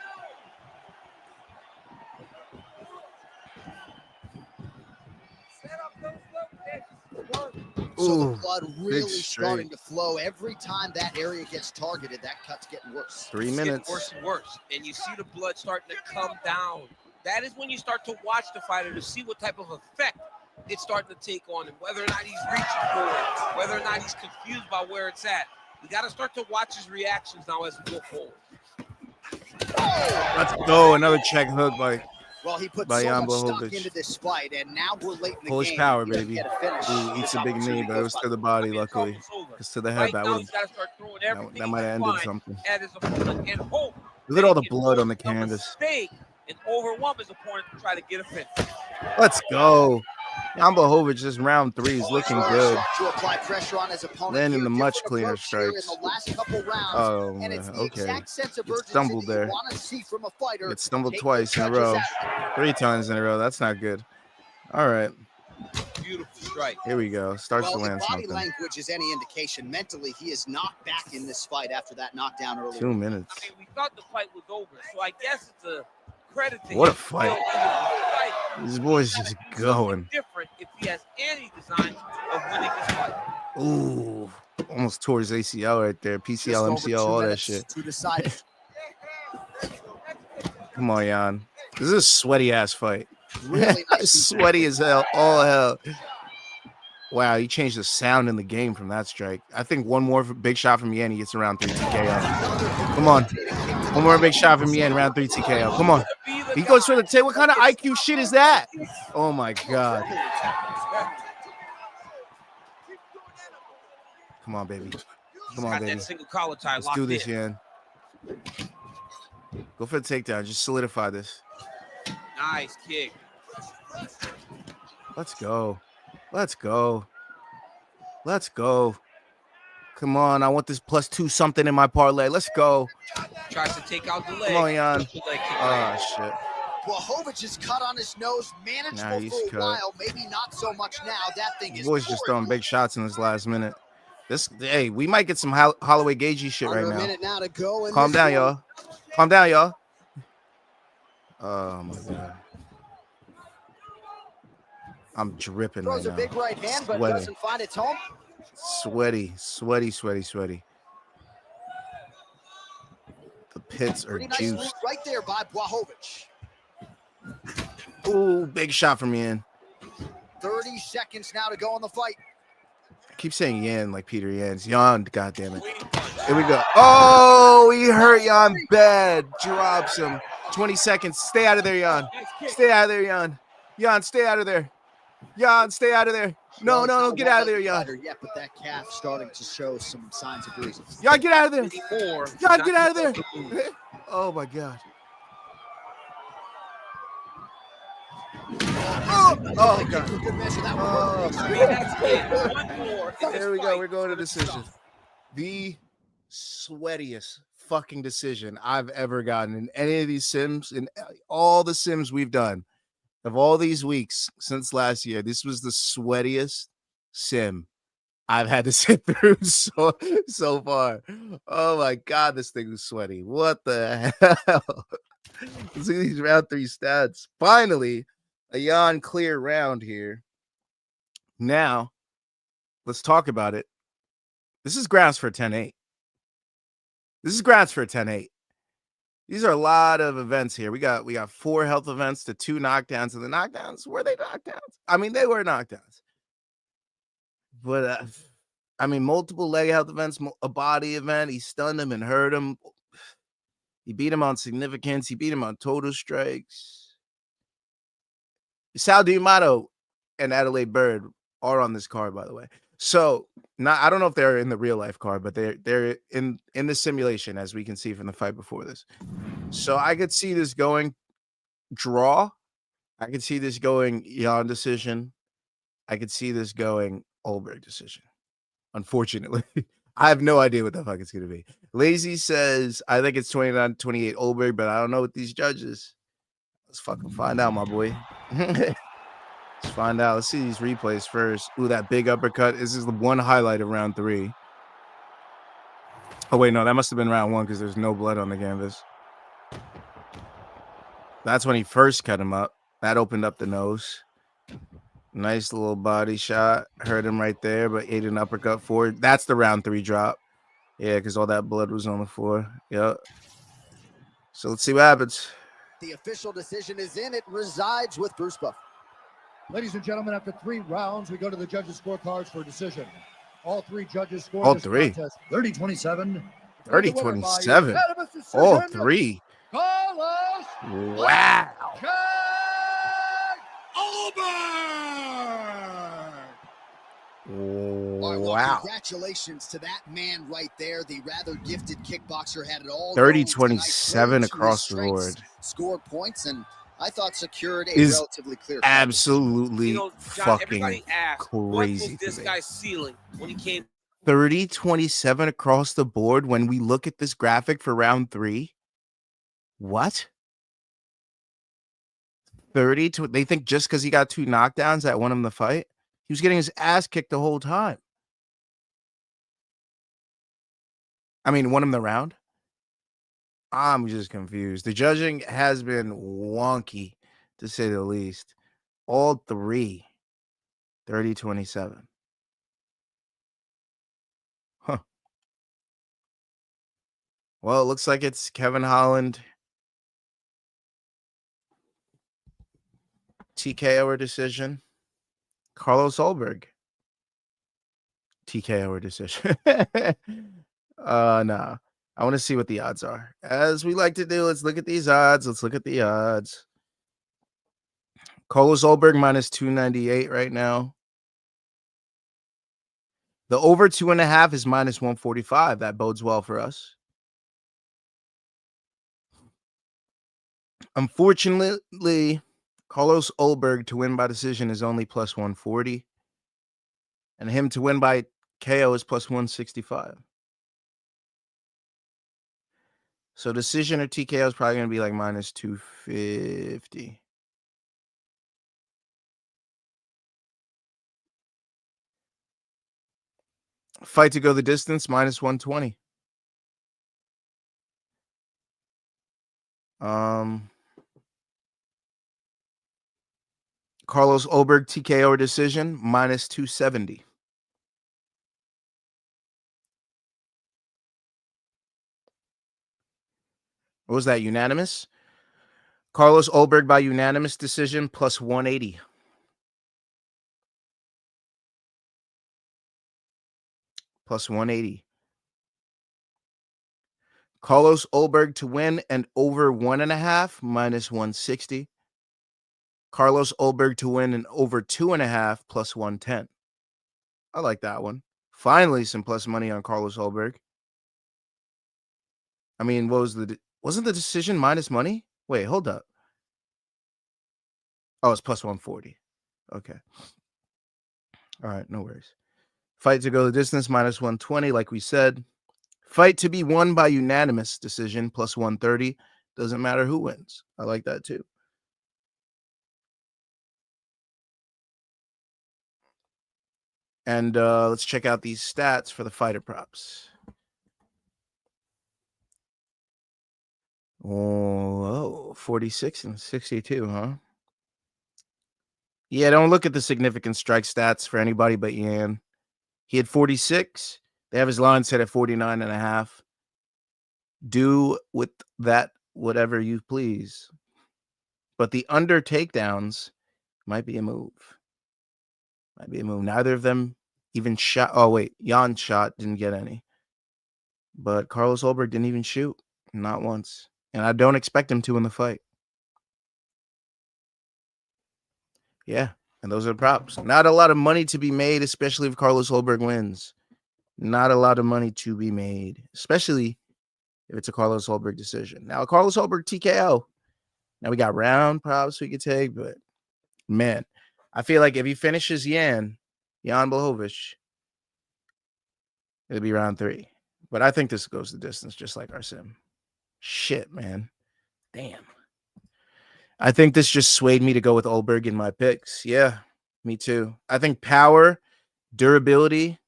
So the blood really starting to flow. Every time that area gets targeted, that cut's getting worse. 3 minutes. It's worse and worse. And you see the blood starting to come down. That is when you start to watch the fighter to see what type of effect it's starting to take on him, whether or not he's reaching for it, whether or not he's confused by where it's at. We got to start to watch his reactions now as we go forward. Let's go. Another check hook by Well, he put so much stock into this fight, and now we're late in the Polish game. power, baby. Ooh, eats a big knee, but it was to the body, luckily. Because to the head, that might have ended something. Look at all the blood on the canvas. And overwhelm his opponent to try to get a finish. Let's go. Blachowicz, this round 3 is looking good. To apply pressure on his opponent. Landing the much cleaner strikes. Oh, okay. It stumbled there. It stumbled twice in a row. 3 times in a row. That's not good. All right. Beautiful strike. Here we go. Starts to land body something. language is any indication. Mentally, he is not back in this fight after that knockdown earlier. 2 minutes. I mean, we thought the fight was over, so I guess it's a credit to what him. a fight. This boy's just going. Different if he has any design of winning this fight. Ooh, almost tore his ACL right there. PCL, MCL, all that shit. Come on, Jan. This is a sweaty ass fight. Really nice. Sweaty as hell. All hell. Wow, he changed the sound in the game from that strike. I think one more big shot from Yan, he gets around 3 TKO. Come on. One more big shot from Yan, round 3 TKO. Come on. He goes for the tail. What kind of IQ shit is that? Oh, my God. Come on, baby. Come on, baby. Let's do this, Yan. Go for the takedown. Just solidify this. Nice kick. Let's go. Let's go. Let's go. Come on. I want this +2 something in my parlay. Let's go. Tries to take out the leg. Come on, Jan. Oh, shit. Blachowicz is cut on his nose. Manageable for a while. Maybe not so much now. That thing is. Boy's just throwing big shots in this last minute. Hey, we might get some Holloway Gagey shit right now. Now to go Calm down, y'all. Calm down, y'all. Oh my god. I'm dripping right Throws a now. big right hand, but Sweaty. doesn't find its home. Sweaty. The pits are Pretty nice move juiced. right there by Blachowicz. Ooh, big shot from Yan. 30 seconds now to go in the fight. I keep saying Yan like Peter Yan's. Yan, goddammit. Here we go. Oh, he hurt Yan bad. Drops him. 20 seconds. Stay out of there, Yan. Stay out of there, Yan. Yan, stay out of there. Yan, stay out of there. No, get out of there, Yan. Yet, but that calf starting to show some signs of bruising. Yan, get out of there. Yan, get out of there. Oh my god. Oh god. There we go. We're going to decision. The sweatiest fucking decision I've ever gotten in any of these sims, in all the sims we've done of all these weeks since last year. This was the sweatiest sim I've had to sit through so far. Oh my god, this thing is sweaty. What the hell? Let's see these round 3 stats. Finally, a Yan clear round here. Now, let's talk about it. This is grounds for a 10-8. This is grounds for a 10-8. These are a lot of events here. We got 4 health events to 2 knockdowns. And the knockdowns, were they knockdowns? I mean, they were knockdowns. But, I mean, multiple leg health events, a body event. He stunned him and hurt him. He beat him on significance. He beat him on total strikes. Sal D'Amato and Adelaide Bird are on this card, by the way. So, I don't know if they're in the real life card, but they're in the simulation, as we can see from the fight before this. So I could see this going draw. I could see this going Yan decision. I could see this going Ulberg decision. Unfortunately, I have no idea what the fuck it's gonna be. Lazy says I think it's 29-28 Ulberg, but I don't know what these judges. Let's fucking find out, my boy. Let's find out. Let's see these replays first. Ooh, that big uppercut. This is the one highlight of round 3. Oh, wait, no, that must have been round 1 because there's no blood on the canvas. That's when he first cut him up. That opened up the nose. Nice little body shot. Hurt him right there, but ate an uppercut forward. That's the round 3 drop. Yeah, because all that blood was on the floor. Yep. So let's see what happens. The official decision is in. It resides with Bruce Buff. Ladies and gentlemen, after 3 rounds, we go to the judges' scorecards for a decision. All 3 judges scored All this 3. contest 30-27. 30-27. All 3. Carlos Wow. Wow. Congratulations to that man right there. The rather gifted kickboxer had it all. 30-27 across the board. Scored points, and I thought secured a Is relatively clear. Absolutely John, fucking asked, crazy. what was this guy's ceiling when he came? 30-27 across the board when we look at this graphic for round 3. What? 30 to they think just because he got 2 knockdowns that won him the fight? He was getting his ass kicked the whole time. I mean, won him the round? I'm just confused. The judging has been wonky, to say the least. All 3. 30-27. Huh. Well, it looks like it's Kevin Holland. TKO or decision. Carlos Ulberg. TKO or decision. No. I want to see what the odds are. As we like to do, let's look at these odds. Let's look at the odds. Carlos Ulberg minus 298 right now. The over 2.5 is minus 145. That bodes well for us. Unfortunately, Carlos Ulberg to win by decision is only plus 140. And him to win by KO is plus 165. So decision or TKO is probably going to be like minus 250. Fight to go the distance, minus 120. Carlos Ulberg TKO or decision, minus 270. What was that, unanimous? Carlos Ulberg by unanimous decision, plus 180. Plus 180. Carlos Ulberg to win and over 1.5, minus 160. Carlos Ulberg to win and over 2.5, plus 110. I like that one. Finally, some plus money on Carlos Ulberg. I mean, wasn't the decision minus money? Wait, hold up. Oh, it's plus 140. Okay. All right, no worries. Fight to go the distance, minus 120, like we said. Fight to be won by unanimous decision, plus 130. Doesn't matter who wins. I like that too. And let's check out these stats for the fighter props. Oh, 46 and 62, huh? Yeah, don't look at the significant strike stats for anybody but Yan. He had 46. They have his line set at 49.5. Do with that whatever you please. But the under takedowns might be a move. Neither of them even shot. Oh, wait. Jan shot, didn't get any. But Carlos Ulberg didn't even shoot. Not once. And I don't expect him to in the fight. Yeah. And those are the props. Not a lot of money to be made, especially if Carlos Ulberg wins. Not a lot of money to be made, especially if it's a Carlos Ulberg decision. Now, Carlos Ulberg TKO. Now, we got round props we could take, but man, I feel like if he finishes Jan Blachowicz, it'll be round 3. But I think this goes the distance, just like our sim. Shit, man. Damn. I think this just swayed me to go with Ulberg in my picks. Yeah, me too. I think power, durability,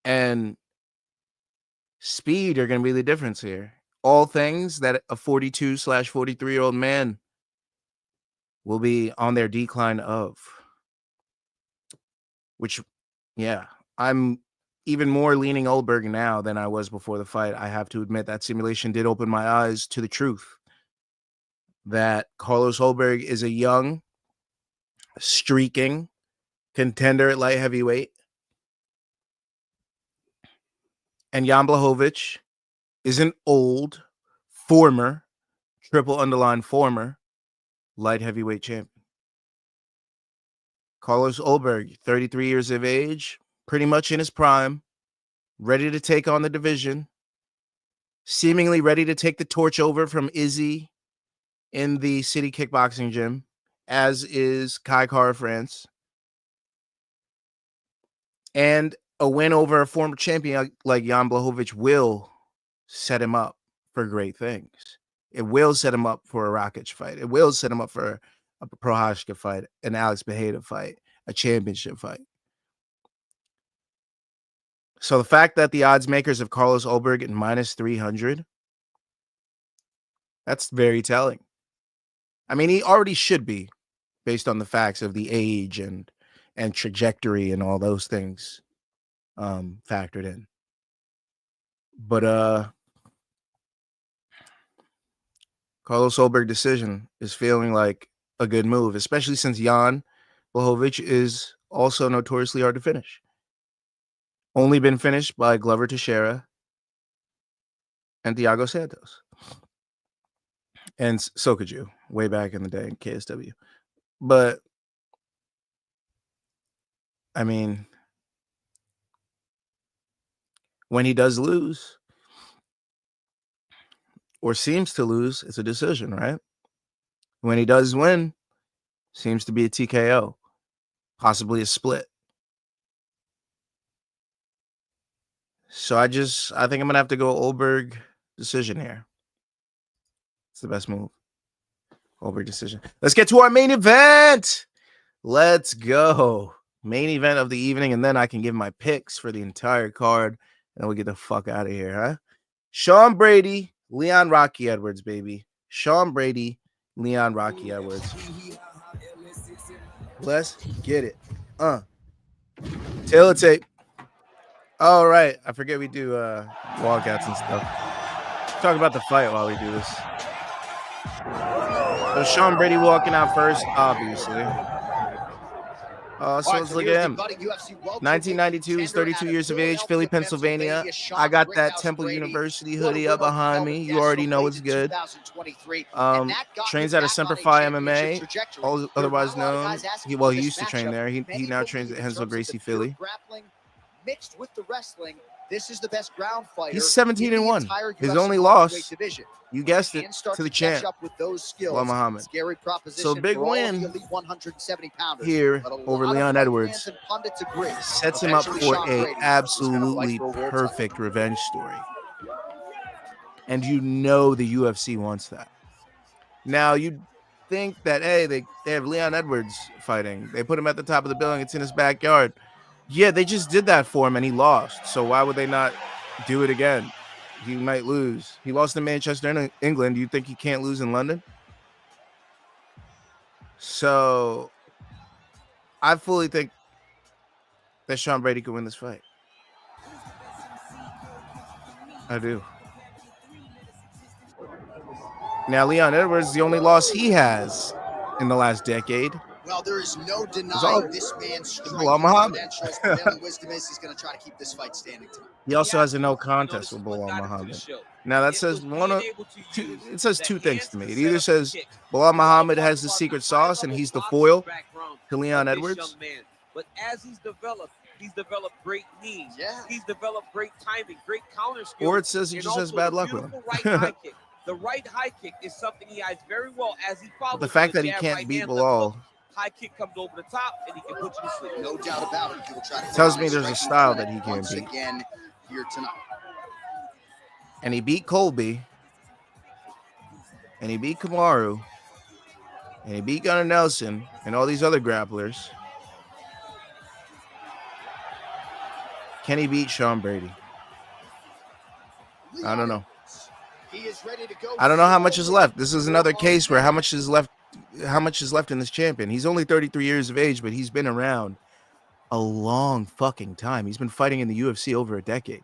and speed are going to be the difference here. All things that a 42/43-year-old man will be on their decline of. Which, yeah, I'm even more leaning Ulberg now than I was before the fight. I have to admit that simulation did open my eyes to the truth that Carlos Ulberg is a young, streaking contender at light heavyweight. And Jan Blachowicz is an old, former, triple underline former light heavyweight champion. Carlos Ulberg, 33 years of age, pretty much in his prime, ready to take on the division, seemingly ready to take the torch over from Izzy in the city kickboxing gym, as is Kai Kara France. And a win over a former champion like Jan Blachowicz will set him up for great things. It will set him up for a Rakic fight. It will set him up for a Prochazka fight, an Alex Bejeda fight, a championship fight. So the fact that the odds makers of Carlos Ulberg at minus 300, that's very telling. I mean, he already should be based on the facts of the age and trajectory and all those things factored in. But Carlos Ulberg decision is feeling like a good move, especially since Jan Blachowicz is also notoriously hard to finish. Only been finished by Glover Teixeira and Thiago Santos. And so could you, way back in the day in KSW. But, I mean, when he does lose, or seems to lose, it's a decision, right? When he does win, seems to be a TKO, possibly a split. So I think I'm going to have to go Ulberg decision here. It's the best move. Ulberg decision. Let's get to our main event. Let's go. Main event of the evening, and then I can give my picks for the entire card, and then we'll get the fuck out of here, huh? Sean Brady, Leon Rocky Edwards, baby. Sean Brady, Leon Rocky Edwards. Let's get it. Tail of tape. All right. I forget we do walkouts and stuff. Talk about the fight while we do this. So Sean Brady walking out first, obviously. So let's look at him. 1992, he's 32 years of age, Philly, Pennsylvania. I got that Temple University hoodie up behind me. You already know it's good. Trains out of Semper Fi MMA, otherwise known. He used to train there. He now trains at Hensel Gracie Philly. Mixed with the wrestling, this is the best ground fighter. He's 17-1. His only loss, you guessed it, to the champ, Bilal Muhammad. So big win here over Leon Edwards. Sets him up for a absolutely perfect revenge story. And you know the UFC wants that. Now, you think that, hey, they have Leon Edwards fighting. They put him at the top of the building. It's in his backyard. Yeah, they just did that for him, and he lost. So why would they not do it again? He might lose. He lost in Manchester, England. Do you think he can't lose in London? So I fully think that Sean Brady could win this fight. I do. Now, Leon Edwards, the only loss he has in the last decade. Well, there is no denying this man's strength and credentials. Wisdom is he's going to try to keep this fight standing tonight. He also has a no contest with Bilal Muhammad. Now that says it says two things to me. It either says Bilal Muhammad has the secret sauce and he's the foil to Leon Edwards. But as he's developed great knees. Yeah. He's developed great timing, great counter skills. Or it says he just has bad luck with him. Right high kick. The right high kick is something he has very well as he follows. The fact that he can't beat Bilal. High kick comes over the top and he can put you to sleep. No doubt about it. He will try to tells me there's a style that he can't beat. Again here tonight. And he beat Colby. And he beat Kamaru. And he beat Gunnar Nelson and all these other grapplers. Can he beat Sean Brady? I don't know. I don't know how much is left. This is another case where how much is left in this champion. He's only 33 years of age, but he's been around a long fucking time. He's been fighting in the UFC over a decade.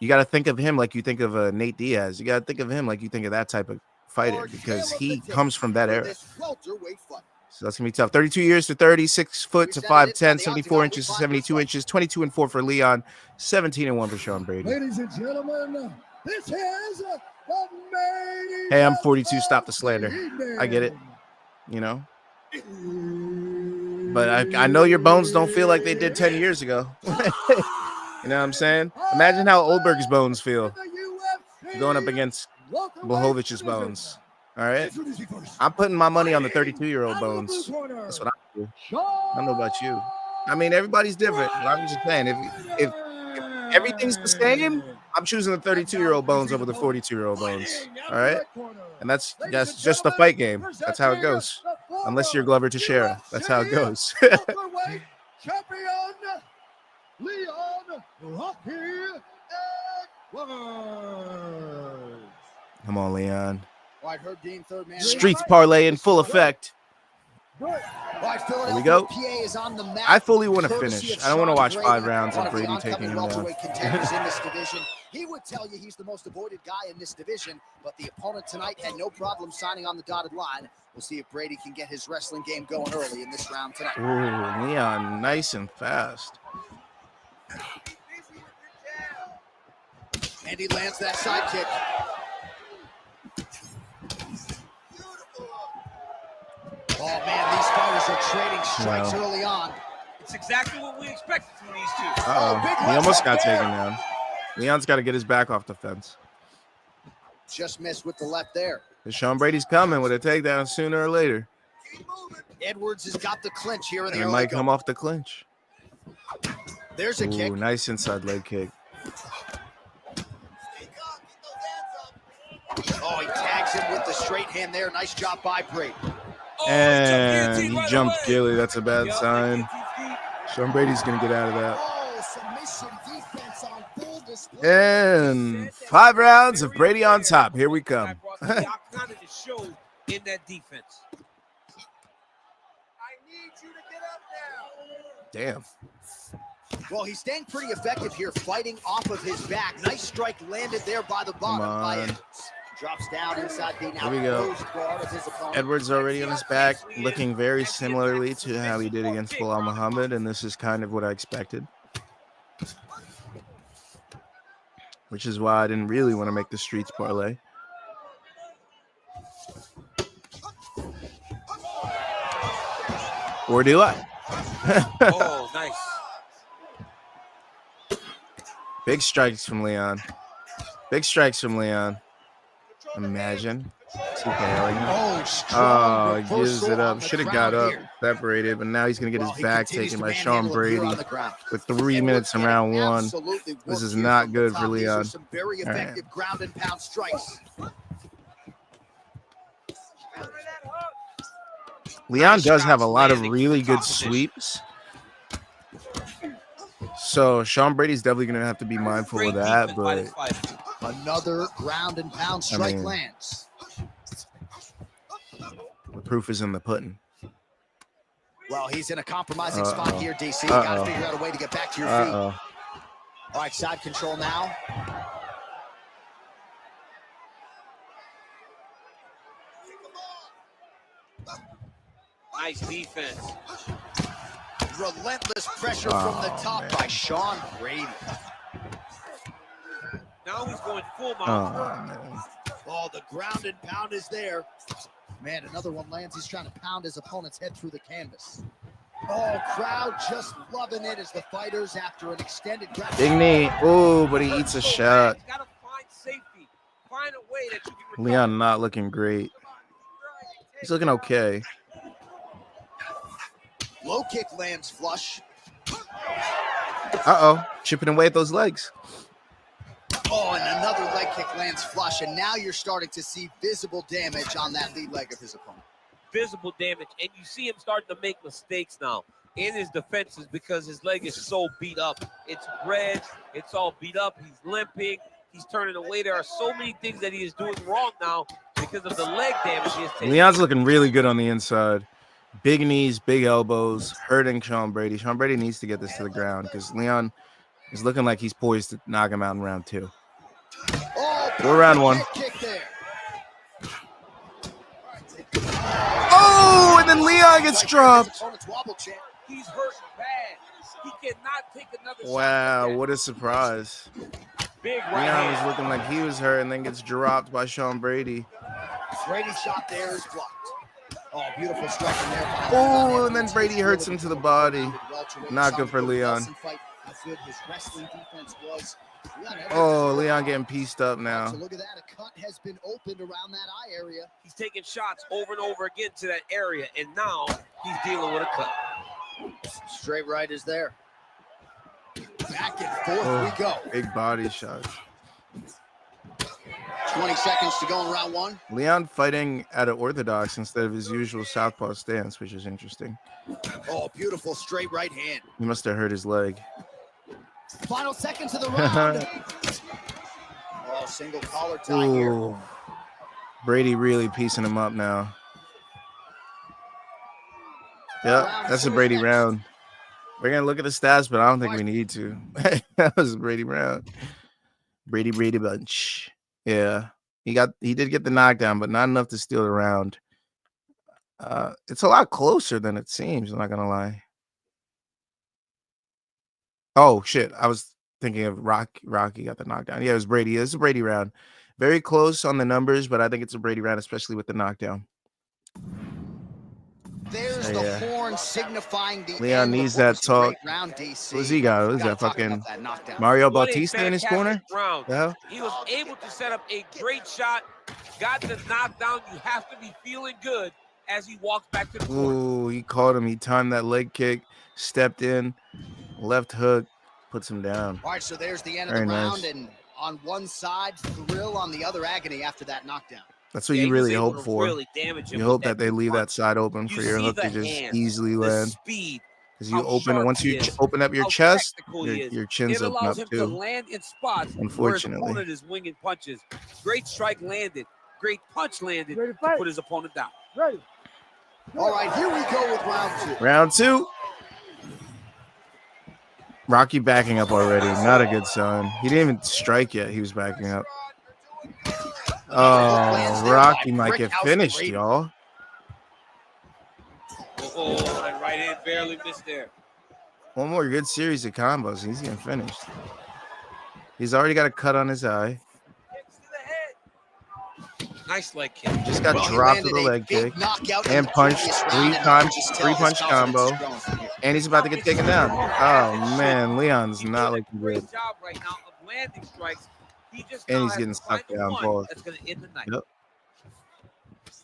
You got to think of him like you think of Nate Diaz. You got to think of him like you think of that type of fighter because he comes from that era. So that's going to be tough. 32 years to 30, 6 foot to 5'10", 74 inches to 72 inches, 22-4 for Leon, 17-1 for Sean Brady. Ladies and gentlemen, this is the main Hey, I'm 42. Stop the slander. I get it. You know? But I know your bones don't feel like they did 10 years ago. You know what I'm saying? Imagine how Ulberg's bones feel going up against Blachowicz's bones. All right? I'm putting my money on the 32-year-old bones. That's what I do. I don't know about you. I mean, everybody's different. But I'm just saying, if everything's the same, I'm choosing the 32-year-old bones over the 42-year-old bones. All right? And that's just the fight game. That's how it goes. Unless you're Glover Teixeira. That's how it goes. Champion Leon Rocky Edwards. Come on, Leon. Right, Herb Dean, third man. Streets parlay in full effect. Right, Here we go. I fully want to Courtesy finish. of I don't want to Sean watch Brady, 5 rounds one of of the Brady taking him down. welterweight contenders in this division. He would tell you he's the most avoided guy in this division, but the opponent tonight had no problem signing on the dotted line. We'll see if Brady can get his wrestling game going early in this round tonight. Ooh, Leon, nice and fast. And he lands that side kick. Oh, man, these fighters are trading strikes early on. It's exactly what we expected from these two. Uh-oh. He almost got taken down. Leon's got to get his back off the fence. Just missed with the left there. Sean Brady's coming with a takedown sooner or later. Edwards has got the clinch here in the And it might come off the clinch. There's a kick. Nice inside leg kick. Oh, he tags him with the straight hand there. Nice job by Brady. And he jumped Gilly. That's a bad sign. Sean Brady's going to get out of that. And 5 rounds of Brady on top. Here we come. in that defense. Damn. Well, he's staying pretty effective here, fighting off of his back. Nice strike landed there by the bottom by Edwards. Drops down inside the now closed guard of his opponent. Edwards already on his back, looking very similarly to how he did against Bilal Muhammad, and this is kind of what I expected. Which is why I didn't really want to make the streets parlay. Or do I? Oh, nice. Big strikes from Leon. Big strikes from Leon. Imagine. Oh, he gives it up. Should have got up, separated, but now he's going to get his back taken by Sean Brady with 3 minutes in round one. This is not good for Leon. Some very effective ground and pound strikes. Leon does have a lot of really good sweeps. So Sean Brady's definitely going to have to be mindful of that. But another ground and pound strike lands. The proof is in the pudding. Well, he's in a compromising spot here, DC. Got to figure out a way to get back to your feet. All right, side control now. Nice defense. Relentless pressure from the top by Sean Brady. Now he's going full mount. Oh, the ground and pound is there. Man, another one lands. He's trying to pound his opponent's head through the canvas. Oh, crowd just loving it as the fighters, after an extended ground. Big knee. Oh, but he eats a shot. He's got to find safety. Find a way that you can Leon not looking great. He's looking okay. Low kick lands flush. Chipping away at those legs. Oh, and another leg kick lands flush, and now you're starting to see visible damage on that lead leg of his opponent. Visible damage, and you see him starting to make mistakes now in his defenses because his leg is so beat up. It's red, it's all beat up, he's limping, he's turning away. There are so many things that he is doing wrong now because of the leg damage he has taken. Leon's looking really good on the inside. Big knees, big elbows, hurting Sean Brady. Sean Brady needs to get this to the ground because Leon is looking like he's poised to knock him out in round two. Or round one. Oh, and then Leon gets dropped. He's hurt bad. He cannot take another shot. Wow, what a surprise. Big Leon was looking like he was hurt and then gets dropped by Sean Brady. Brady's shot there is blocked. Oh, beautiful strike in there. Oh, and then Brady hurts him to the body. Not good for Leon. Oh, Leon getting pieced up now. So look at that. A cut has been opened around that eye area. He's taking shots over and over again to that area, and now he's dealing with a cut. Straight right is there. Back and forth we go. Big body shots. 20 seconds to go in round one. Leon fighting at an orthodox instead of his usual southpaw stance, which is interesting. Oh, beautiful straight right hand. He must have hurt his leg. Final seconds of the round. Oh, single collar tie here. Brady really piecing him up now. Yep, that's a Brady round. We're going to look at the stats, but I don't think we need to. That was a Brady round. Brady bunch. Yeah, he did get the knockdown, but not enough to steal the round. It's a lot closer than it seems, I'm not going to lie. Oh, shit. I was thinking of Rocky got the knockdown. Yeah, it was Brady. It's a Brady round. Very close on the numbers, but I think it's a Brady round, especially with the knockdown. There's the horn signifying the Leon needs that talk. What's he got? What is that, fucking Mario Bautista in his corner? Yeah. He was able to set up a great shot, got the knockdown. You have to be feeling good as he walks back to the corner. Ooh, he caught him. He timed that leg kick, stepped in, left hook, puts him down. All right, so there's the end of the round, and on one side, thrill, on the other, agony after that knockdown. That's what you really hope for. You hope that they leave that side open for your hook to just easily land. Because you once you open up your chest, your chin's open up too. Land in spots unfortunately. Where his opponent is winging punches. Great strike landed. Great punch landed to put his opponent down. All right, here we go with round two. Round two. Rocky backing up already. Not a good sign. He didn't even strike yet. He was backing up. Oh, Rocky might get finished, y'all. Oh, that right hand barely missed there. One more good series of combos. He's getting finished. He's already got a cut on his eye. Nice leg kick. Just got dropped with a leg kick and punched 3-punch combo. And he's about to get taken down. Oh, man. Leon's not looking good. Job right now of landing strikes. And he's getting sucked down. Pause. That's going to end the night. Yep.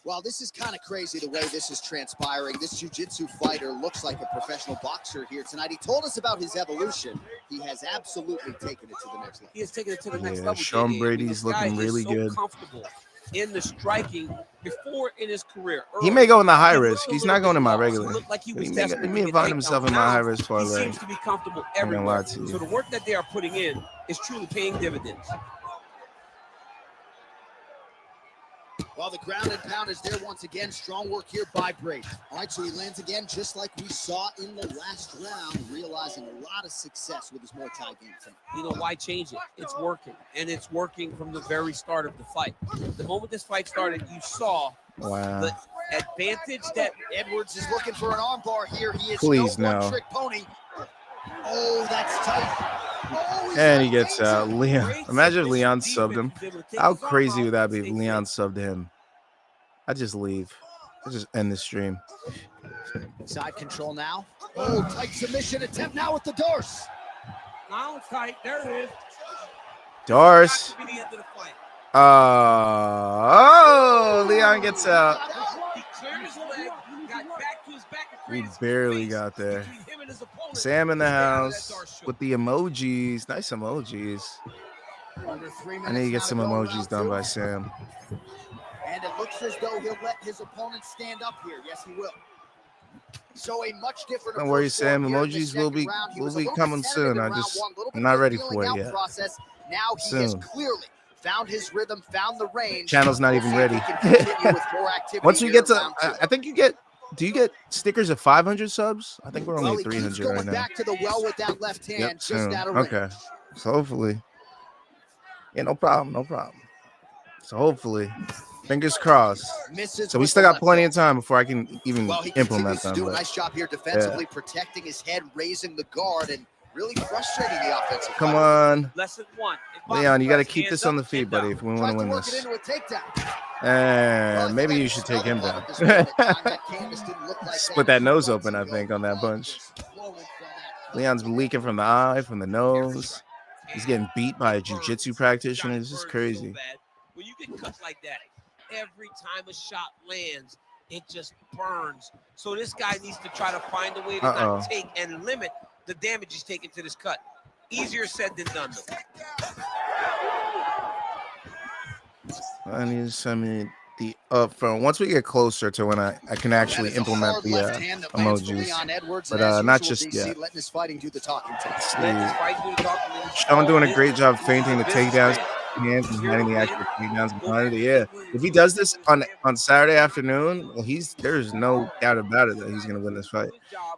Well, this is kind of crazy the way this is transpiring. This jiu-jitsu fighter looks like a professional boxer here tonight. He told us about his evolution. He has absolutely taken it to the next level. He has taken it to the next level. Sean Brady's looking really good. Comfortable in the striking before in his career. He may go in the high risk. He's not going in my regular. He may find himself in my high risk parlay. He seems to be comfortable everywhere. So the work that they are putting in is truly paying dividends. Well, the ground and pound is there once again. Strong work here by Brady. All right, so he lands again just like we saw in the last round, realizing a lot of success with his Muay Thai game plan. You know, why change it? It's working, and it's working from the very start of the fight. The moment this fight started, you saw the advantage that Edwards is looking for an armbar here. He is no one-trick pony. Oh, that's tight. Oh, and he gets out. Leon. Imagine if Leon subbed him. How crazy would that be if Leon subbed him? I just leave. I just end the stream. Side control now. Oh, tight submission attempt now with the Dorse. Now it's tight. There it is. Dorse. Oh, Leon gets out. He cleared his leg, got back to his back. We barely got there. Sam in the house with the emojis. Nice emojis. I need to get some emojis done by Sam. And it looks as though he'll let his opponent stand up here. Yes, he will. So a much different. Don't worry, Sam. Emojis will be coming soon. I'm not ready for it yet. Now he has clearly found his rhythm, found the range. Channel's not even ready. Once we get to, I think you get. Do you get stickers of 500 subs? I think we're only 300 right now. Back to the well with that left hand. Yep, soon. Okay. So hopefully. Yeah, no problem. No problem. So hopefully. Fingers crossed. So we still got plenty of time before I can even implement them. Do a nice job here defensively, protecting his head, raising the guard, and really frustrating the offensive. Come on. Lesson 1. Leon, you got to keep this on the feet, buddy, if we want to win this. And maybe you should take him down. Split that nose open, I think, on that punch. Leon's leaking from the eye, from the nose. He's getting beat by a jiu-jitsu practitioner. This is crazy. When you get cut like that, every time a shot lands, it just burns. So this guy needs to try to find a way to not take and limit the damage he's taking to this cut. Easier said than done. I need to send me the upfront. Once we get closer to when I can actually implement the emojis, but not just yet. Sean doing a great job feinting the takedowns, hands and hiding the actual takedowns behind it. Yeah, if he does this on Saturday afternoon, well, there's no doubt about it that he's going to win this fight.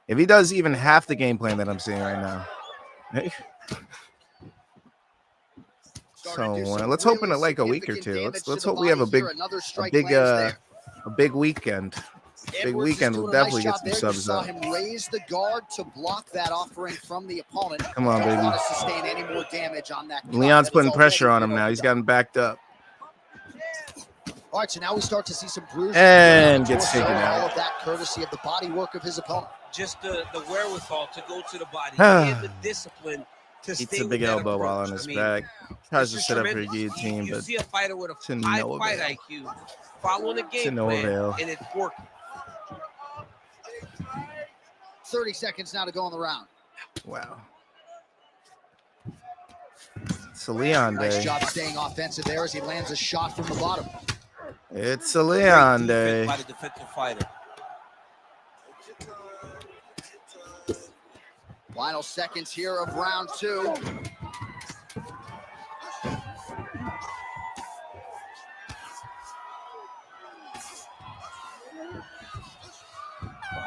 If he does even half the game plan that I'm seeing right now. So let's hope in like a week or two. Let's hope we have a big weekend. Big weekend. We'll definitely get some subs up. Him raise the guard to block that offering from the opponent. Come on, baby. To sustain any more damage on that. Leon's putting pressure on him now. He's gotten backed up. All right, so now we start to see some bruises. And gets taken out. All of that courtesy of the body work of his opponent. Just the wherewithal to go to the body and the discipline. Eats a big elbow while on his back. Tries to set up for a guillotine, but see a fighter with a high fight IQ following the game plan, and it's working. 30 seconds now to go in the round. Wow. It's a Leon day. Nice job staying offensive there as he lands a shot from the bottom. It's a Leon day. By the defensive fighter. Final seconds here of round 2.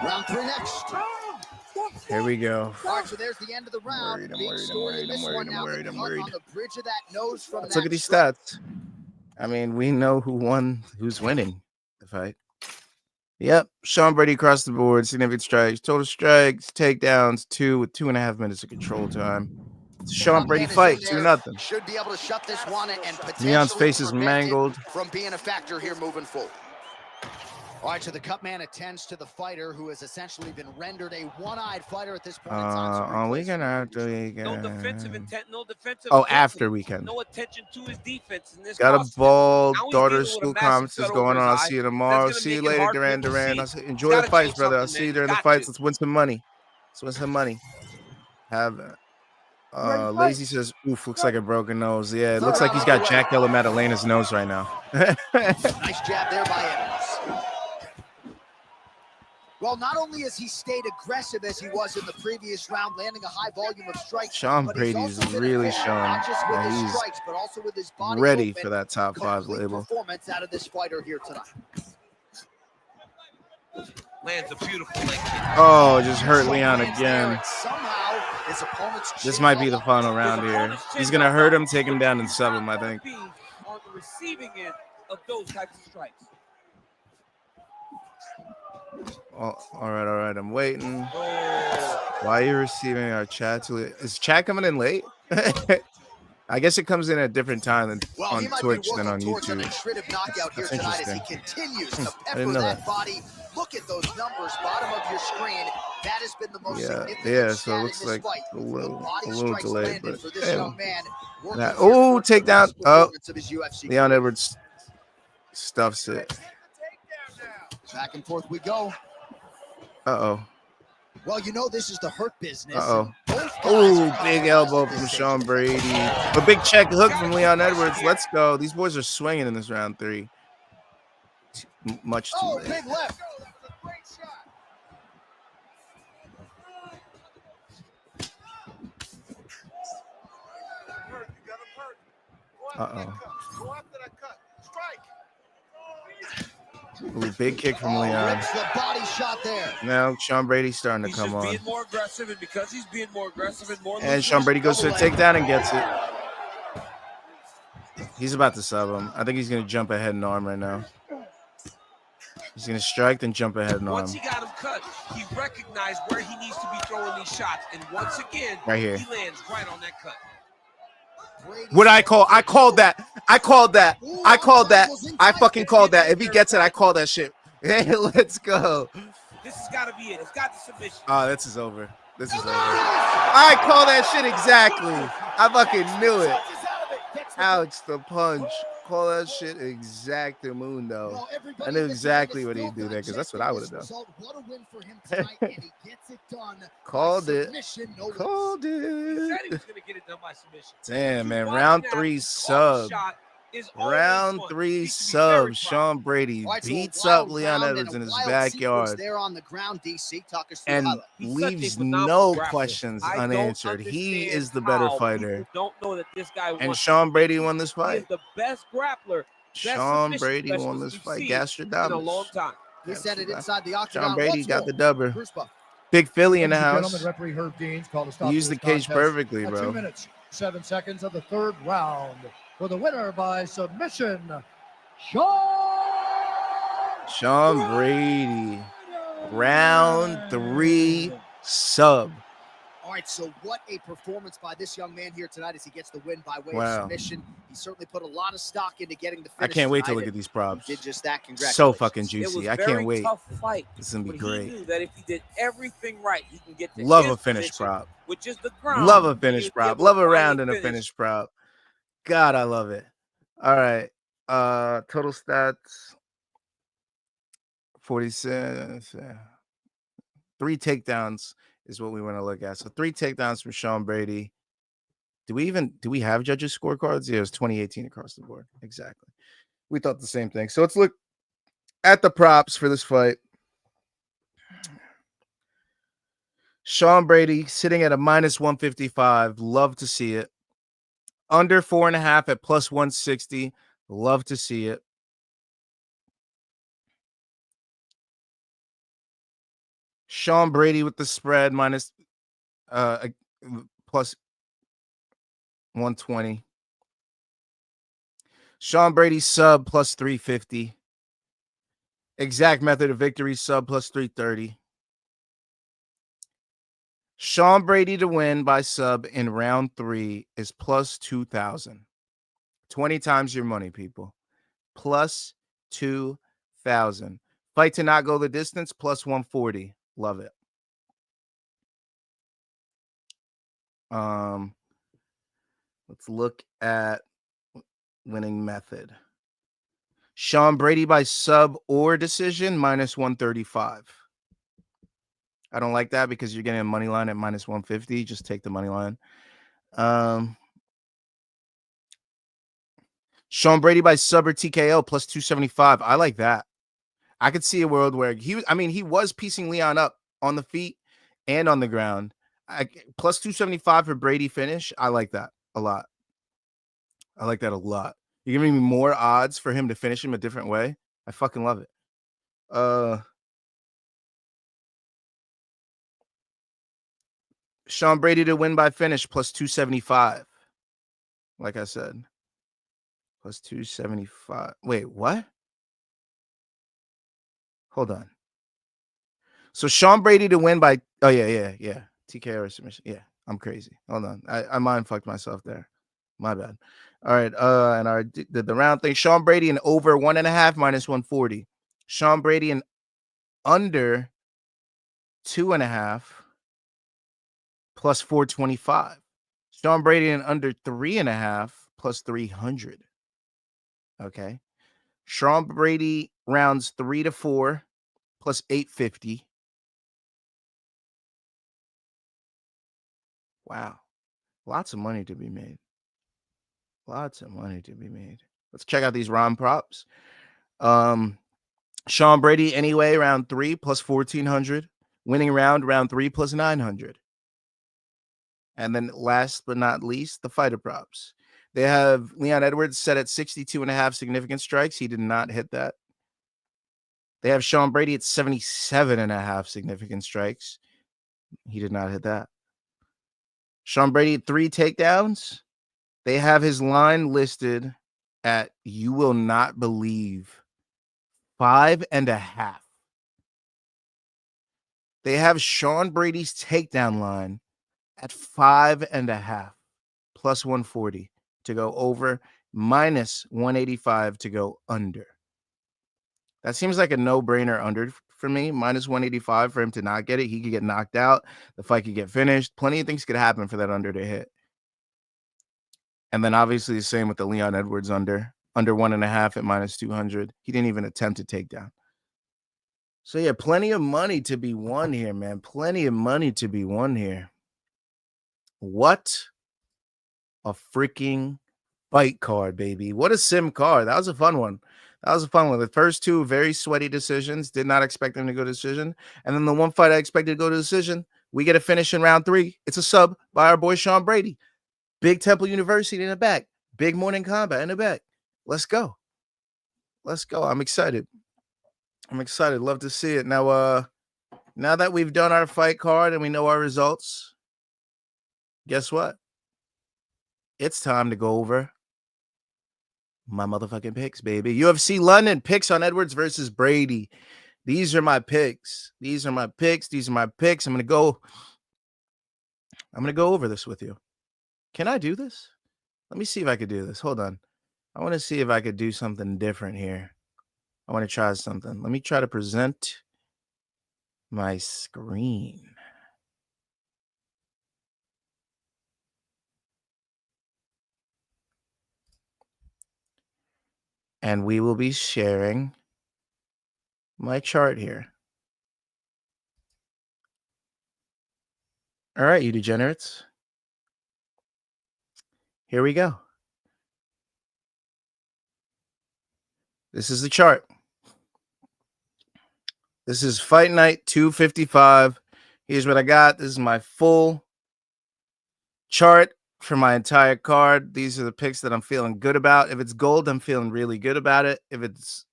Round 3 next. Here we go. All right, so there's the end of the round. Big story in this one now. The cut on the bridge of that nose from Let's that look at these strike. stats. I mean, we know who won, who's winning the fight. Yep, Sean Brady across the board, significant strikes, total strikes, takedowns, 2 with 2.5 minutes of control time. It's a Sean Brady fight, 2-0. Should be able to shut this one and potentially Leon's face is prevent it mangled. from being a factor here moving forward. All right, so the cut man attends to the fighter who has essentially been rendered a one-eyed fighter at this point in time. We're gonna have to No defensive intent, no defensive. after weekend. No attention to his defense in this. Got a ball, Now he's daughter's dealing with a school massive conference is cut going over on. I'll his see you eye. tomorrow. That's gonna See you make it later, hard for Duran people to Duran. see. Enjoy Gotta the fights, change brother. I'll something, see you man. during the Got fights. to. Let's win some money. Let's win some money. Lazy says, oof, looks like a broken nose. Yeah, it looks like he's got Jack Della Maddalena's nose right now. Nice jab there by Evans. Well, not only has he stayed aggressive as he was in the previous round, landing a high volume of strikes, Sean but he's Brady's also been really efficient, showing not just with that his he's strikes, but also with his body ready movement. for that top 5 Complete label. performance out of this fighter here tonight. Lands a beautiful leg kick. Oh, just hurt Leon again. Somehow, his opponent's This might be the final round here. He's going to hurt him, take him down, and sub him, I think. On the receiving end of those types of strikes. Oh, all right. I'm waiting. Why are you receiving our chat? Is chat coming in late? I guess it comes in at a different time than on Twitch than on YouTube. That's interesting. He continues to pepper that body. Look at those numbers, bottom of your screen. That has been the most significant so it looks like a little delayed, but takedown. Oh, Leon Edwards stuffs it. Back and forth we go. Uh-oh. Well, you know this is the hurt business. Oh, big elbow from Sean Brady. A big check hook from Leon Edwards. Let's go. These boys are swinging in this round 3. Much too late. Big left. Uh-oh. Ooh, big kick from Leon. The body shot there. Now Sean Brady's starting to come on. Being more aggressive, and because he's being more aggressive and more. And Sean Brady goes to the takedown and gets it. He's about to sub him. I think he's going to jump ahead and arm right now. He's going to strike and jump ahead and arm. Once he got him cut, he recognized where he needs to be throwing these shots, and once again, right here, he lands right on that cut. What I called that. I fucking called that. If he gets it, I call that shit. Hey, let's go. This has got to be it. It's got the submission. Oh, this is over. I call that shit exactly. I fucking knew it. Ouch, the punch. Call that shit exactamundo. I knew exactly what he'd do there because that's what I would have done. Called it. He said he was going to get it done by submission. Damn, man. Round 3 sub. Round 3 sub. Sean Brady beats up Leon Edwards in his backyard and leaves no questions unanswered. He is the better fighter. Don't know that this guy and Sean Brady won this fight. He is the best grappler. Sean Brady won this fight. Gastradamus. In a long time. He said it inside the octagon. Sean Brady got the dubber. Big Philly in the house. Referee Herb Deans called a stop. He used the cage perfectly, bro. 2 minutes, 7 seconds of the 3rd round. For the winner by submission, Sean Brady. Round 3 sub. All right, so what a performance by this young man here tonight as he gets the win by way of submission. He certainly put a lot of stock into getting the finish. I can't wait to look at these props. He did just that. Congratulations. So fucking juicy. I can't wait. Tough fight, this is going to be great. He knew that if he did everything right, he can get to love a finish prop. Which is the ground. Love a finish prop. Love a round and a finish prop. God, I love it. All right. Total stats. 46. 3 takedowns is what we want to look at. So 3 takedowns from Sean Brady. Do we have judges' scorecards? Yeah, it was 2018 across the board. Exactly. We thought the same thing. So let's look at the props for this fight. Sean Brady sitting at a -155. Love to see it. Under 4.5 at +160. Love to see it. Sean Brady with the spread minus plus 120. Sean Brady sub plus 350. Exact method of victory sub plus 330. Sean Brady to win by sub in round 3 is plus 2,000. 20 times your money, people. Plus 2,000. Fight to not go the distance, plus 140. Love it. Let's look at winning method. Sean Brady by sub or decision, minus 135. I don't like that because you're getting a money line at minus 150. Just take the money line. Sean Brady by sub or TKO, plus 275. I like that. I could see a world where he was piecing Leon up on the feet and on the ground. Plus 275 for Brady finish. I like that a lot. I like that a lot. You're giving me more odds for him to finish him a different way. I fucking love it. Sean Brady to win by finish, plus 275. Like I said. Plus 275. Wait, what? Hold on. So Sean Brady to win by yeah. TKO or submission. Yeah, I'm crazy. Hold on. I mind fucked myself there. My bad. All right. And I did the round thing. Sean Brady and over 1.5 minus 140. Sean Brady and under 2.5 plus 425. Sean Brady and under 3.5 plus 300. Okay. Sean Brady rounds 3 to 4 plus 850. Wow. Lots of money to be made. Lots of money to be made. Let's check out these ROM props. Sean Brady anyway, round 3 plus 1,400. Winning round 3 plus 900. And then last but not least, the fighter props. They have Leon Edwards set at 62.5 significant strikes. He did not hit that. They have Sean Brady at 77.5 significant strikes. He did not hit that. Sean Brady 3 takedowns. They have his line listed at, you will not believe, 5.5. They have Sean Brady's takedown line at 5.5 plus 140 to go over, minus 185 to go under. That seems like a no-brainer under for me. Minus 185 for him to not get it. He could get knocked out. The fight could get finished. Plenty of things could happen for that under to hit. And then obviously the same with the Leon Edwards under 1.5 at minus 200. He didn't even attempt to take down. So yeah, plenty of money to be won here, man. Plenty of money to be won here. What a freaking fight card, baby. What a sim card. That was a fun one. The first 2 very sweaty decisions. Did not expect them to go to decision. And then the one fight I expected to go to decision, we get a finish in round 3. It's a sub by our boy Sean Brady. Big Temple University in the back. Big Morning Combat in the back. Let's go. I'm excited. Love to see it. Now that we've done our fight card and we know our results, guess what? It's time to go over my motherfucking picks, baby. UFC London picks on Edwards versus Brady. These are my picks. I'm gonna go over this with you. Can I do this? Let me see if I could do this. Hold on. I want to see if I could do something different here. I want to try something. Let me try to present my screen. And we will be sharing my chart here. All right, you degenerates. Here we go. This is the chart. This is Fight Night 255. Here's what I got. This is my full chart for my entire card. These are the picks that I'm feeling good about. If it's gold, I'm feeling really good about it. If it's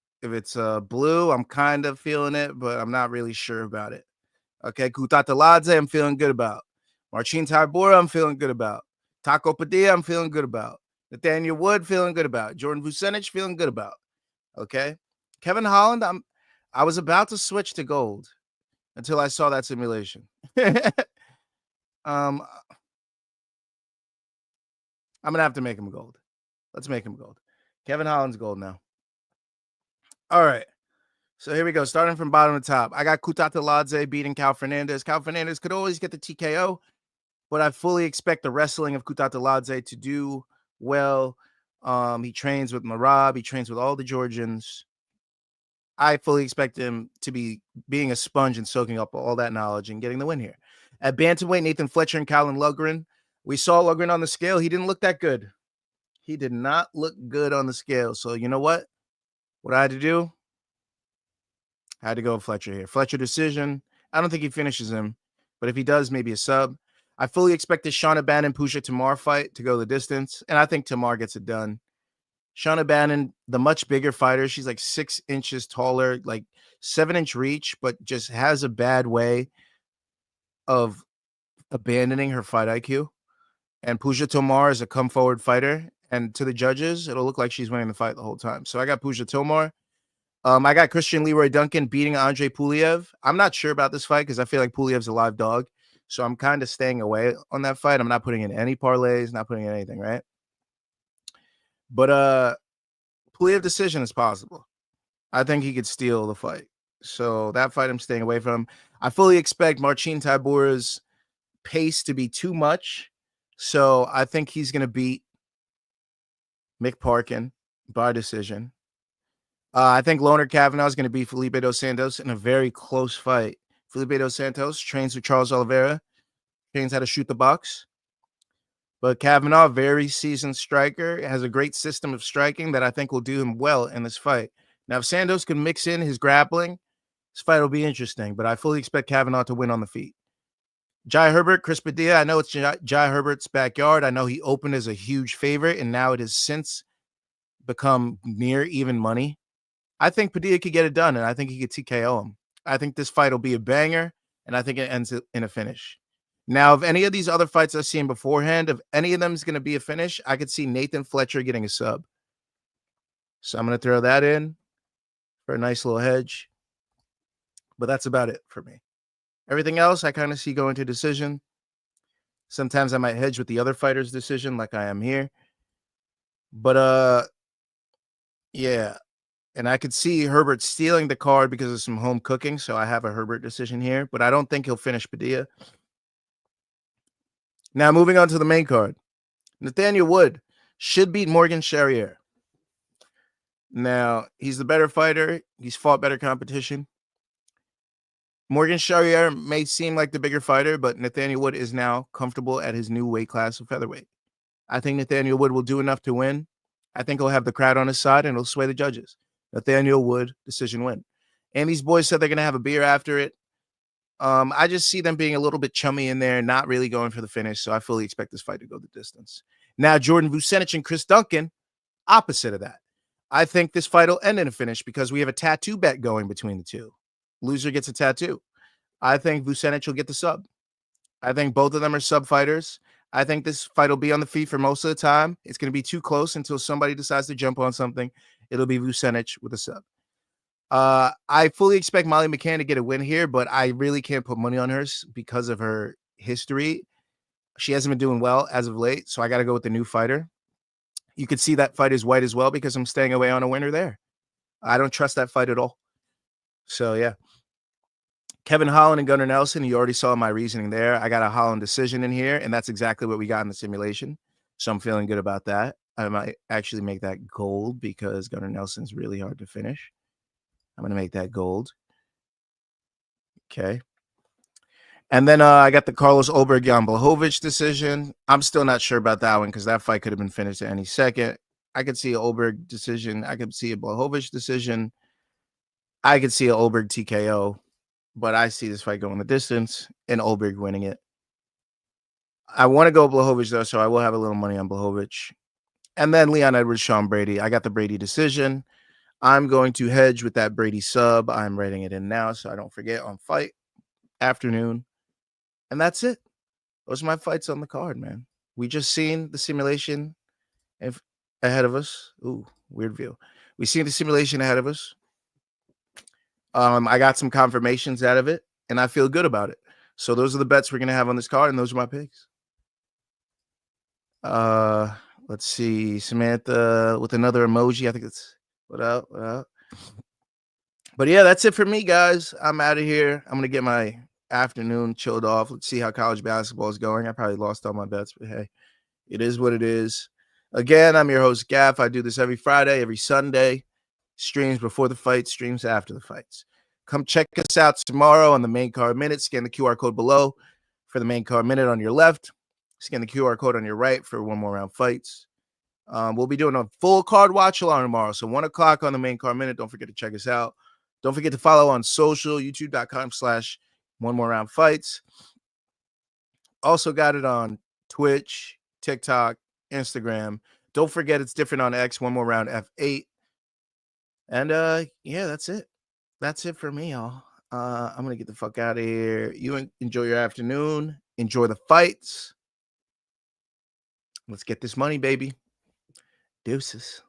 blue, I'm kind of feeling it, but I'm not really sure about it. Okay, Kutateladze, I'm feeling good about. Marcin Tybura, I'm feeling good about. Taco Padilla, I'm feeling good about. Nathaniel Wood, feeling good about. Jordan Vucenic, feeling good about. Okay. Kevin Holland, I was about to switch to gold until I saw that simulation. I'm gonna have to make him gold. Let's make him gold. Kevin Holland's gold now. All right. So here we go. Starting from bottom to top. I got Kutateladze beating Cal Fernandez. Cal Fernandez could always get the TKO, but I fully expect the wrestling of Kutateladze to do well. He trains with Marab. He trains with all the Georgians. I fully expect him to be being a sponge and soaking up all that knowledge and getting the win here. At bantamweight, Nathan Fletcher and Colin Lundgren. We saw Lundgren on the scale. He didn't look that good. He did not look good on the scale. So you know what? What I had to do? I had to go with Fletcher here. Fletcher decision. I don't think he finishes him, but if he does, maybe a sub. I fully expect this Shauna Bannon Pusha Tamar fight to go the distance, and I think Tamar gets it done. Shauna Bannon, the much bigger fighter, she's like 6 inches taller, like 7-inch reach, but just has a bad way of abandoning her fight IQ. And Pusha Tomar is a come forward fighter, and to the judges, it'll look like she's winning the fight the whole time. So I got Pusha Tomar. I got Christian Leroy Duncan beating Andre Puliev. I'm not sure about this fight because I feel like Puliev's a live dog. So I'm kind of staying away on that fight. I'm not putting in any parlays, not putting in anything, right? But Puliev decision is possible. I think he could steal the fight. So that fight I'm staying away from. I fully expect Marcin Tybura's pace to be too much. So I think he's going to beat Mick Parkin by decision. I think Loner Kavanaugh is going to beat Felipe dos Santos in a very close fight. Felipe dos Santos trains with Charles Oliveira, trains how to shoot the box. But Kavanaugh, very seasoned striker, has a great system of striking that I think will do him well in this fight. Now, if Santos can mix in his grappling, this fight will be interesting, but I fully expect Kavanaugh to win on the feet. Jai Herbert, Chris Padilla, I know it's Jai Herbert's backyard. I know he opened as a huge favorite, and now it has since become near even money. I think Padilla could get it done, and I think he could TKO him. I think this fight will be a banger, and I think it ends in a finish. Now, if any of these other fights I've seen beforehand, if any of them is going to be a finish, I could see Nathan Fletcher getting a sub. So I'm going to throw that in for a nice little hedge. But that's about it for me. Everything else I kind of see going to decision. Sometimes I might hedge with the other fighter's decision like I am here. But, yeah. And I could see Herbert stealing the card because of some home cooking. So I have a Herbert decision here, but I don't think he'll finish Padilla. Now, moving on to the main card. Nathaniel Wood should beat Morgan Charrier. Now, he's the better fighter. He's fought better competition. Morgan Charrier may seem like the bigger fighter, but Nathaniel Wood is now comfortable at his new weight class of featherweight. I think Nathaniel Wood will do enough to win. I think he'll have the crowd on his side and he'll sway the judges. Nathaniel Wood, decision win. And these boys said they're going to have a beer after it. I just see them being a little bit chummy in there, not really going for the finish. So I fully expect this fight to go the distance. Now, Jordan Vucenic and Chris Duncan, opposite of that. I think this fight will end in a finish because we have a tattoo bet going between the two. Loser gets a tattoo. I think Vucenic will get the sub. I think both of them are sub fighters. I think this fight will be on the feet for most of the time. It's going to be too close until somebody decides to jump on something. It'll be Vucenic with a sub. I fully expect Molly McCann to get a win here, but I really can't put money on her because of her history. She hasn't been doing well as of late, so I got to go with the new fighter. You could see that fight is white as well because I'm staying away on a winner there. I don't trust that fight at all. So, yeah. Kevin Holland and Gunnar Nelson, you already saw my reasoning there. I got a Holland decision in here, and that's exactly what we got in the simulation. So I'm feeling good about that. I might actually make that gold because Gunnar Nelson's really hard to finish. I'm going to make that gold. Okay. And then I got the Carlos Ulberg Jan Blachowicz decision. I'm still not sure about that one because that fight could have been finished at any second. I could see an Ulberg decision. I could see a Blachowicz decision. I could see an Ulberg TKO. But I see this fight going the distance and Ulberg winning it. I want to go Blachowicz, though, so I will have a little money on Blachowicz. And then Leon Edwards, Sean Brady. I got the Brady decision. I'm going to hedge with that Brady sub. I'm writing it in now so I don't forget on fight. afternoon. And that's it. Those are my fights on the card, man. We just seen the simulation ahead of us. Ooh, weird view. We seen the simulation ahead of us. I got some confirmations out of it, and I feel good about it. So those are the bets we're gonna have on this card, and those are my picks. Let's see, Samantha with another emoji. I think it's what up, what up. But yeah, that's it for me, guys. I'm out of here. I'm gonna get my afternoon chilled off. Let's see how college basketball is going. I probably lost all my bets, but hey, it is what it is. Again, I'm your host, Gaff. I do this every Friday, every Sunday. Streams before the fights, streams after the fights. Come check us out tomorrow on the Main Card Minute. Scan the QR code below for the Main Card Minute on your left. Scan the QR code on your right for one more round fights. We'll be doing a full card watch along tomorrow. So 1 o'clock on the Main Card Minute. Don't forget to check us out. Don't forget to follow on social, youtube.com/one more round fights. Also got it on Twitch, TikTok, Instagram. Don't forget it's different on X, one more round F8. And yeah, that's it. That's it for me, y'all. I'm gonna get the fuck out of here. You enjoy your afternoon. Enjoy the fights. Let's get this money, baby. Deuces.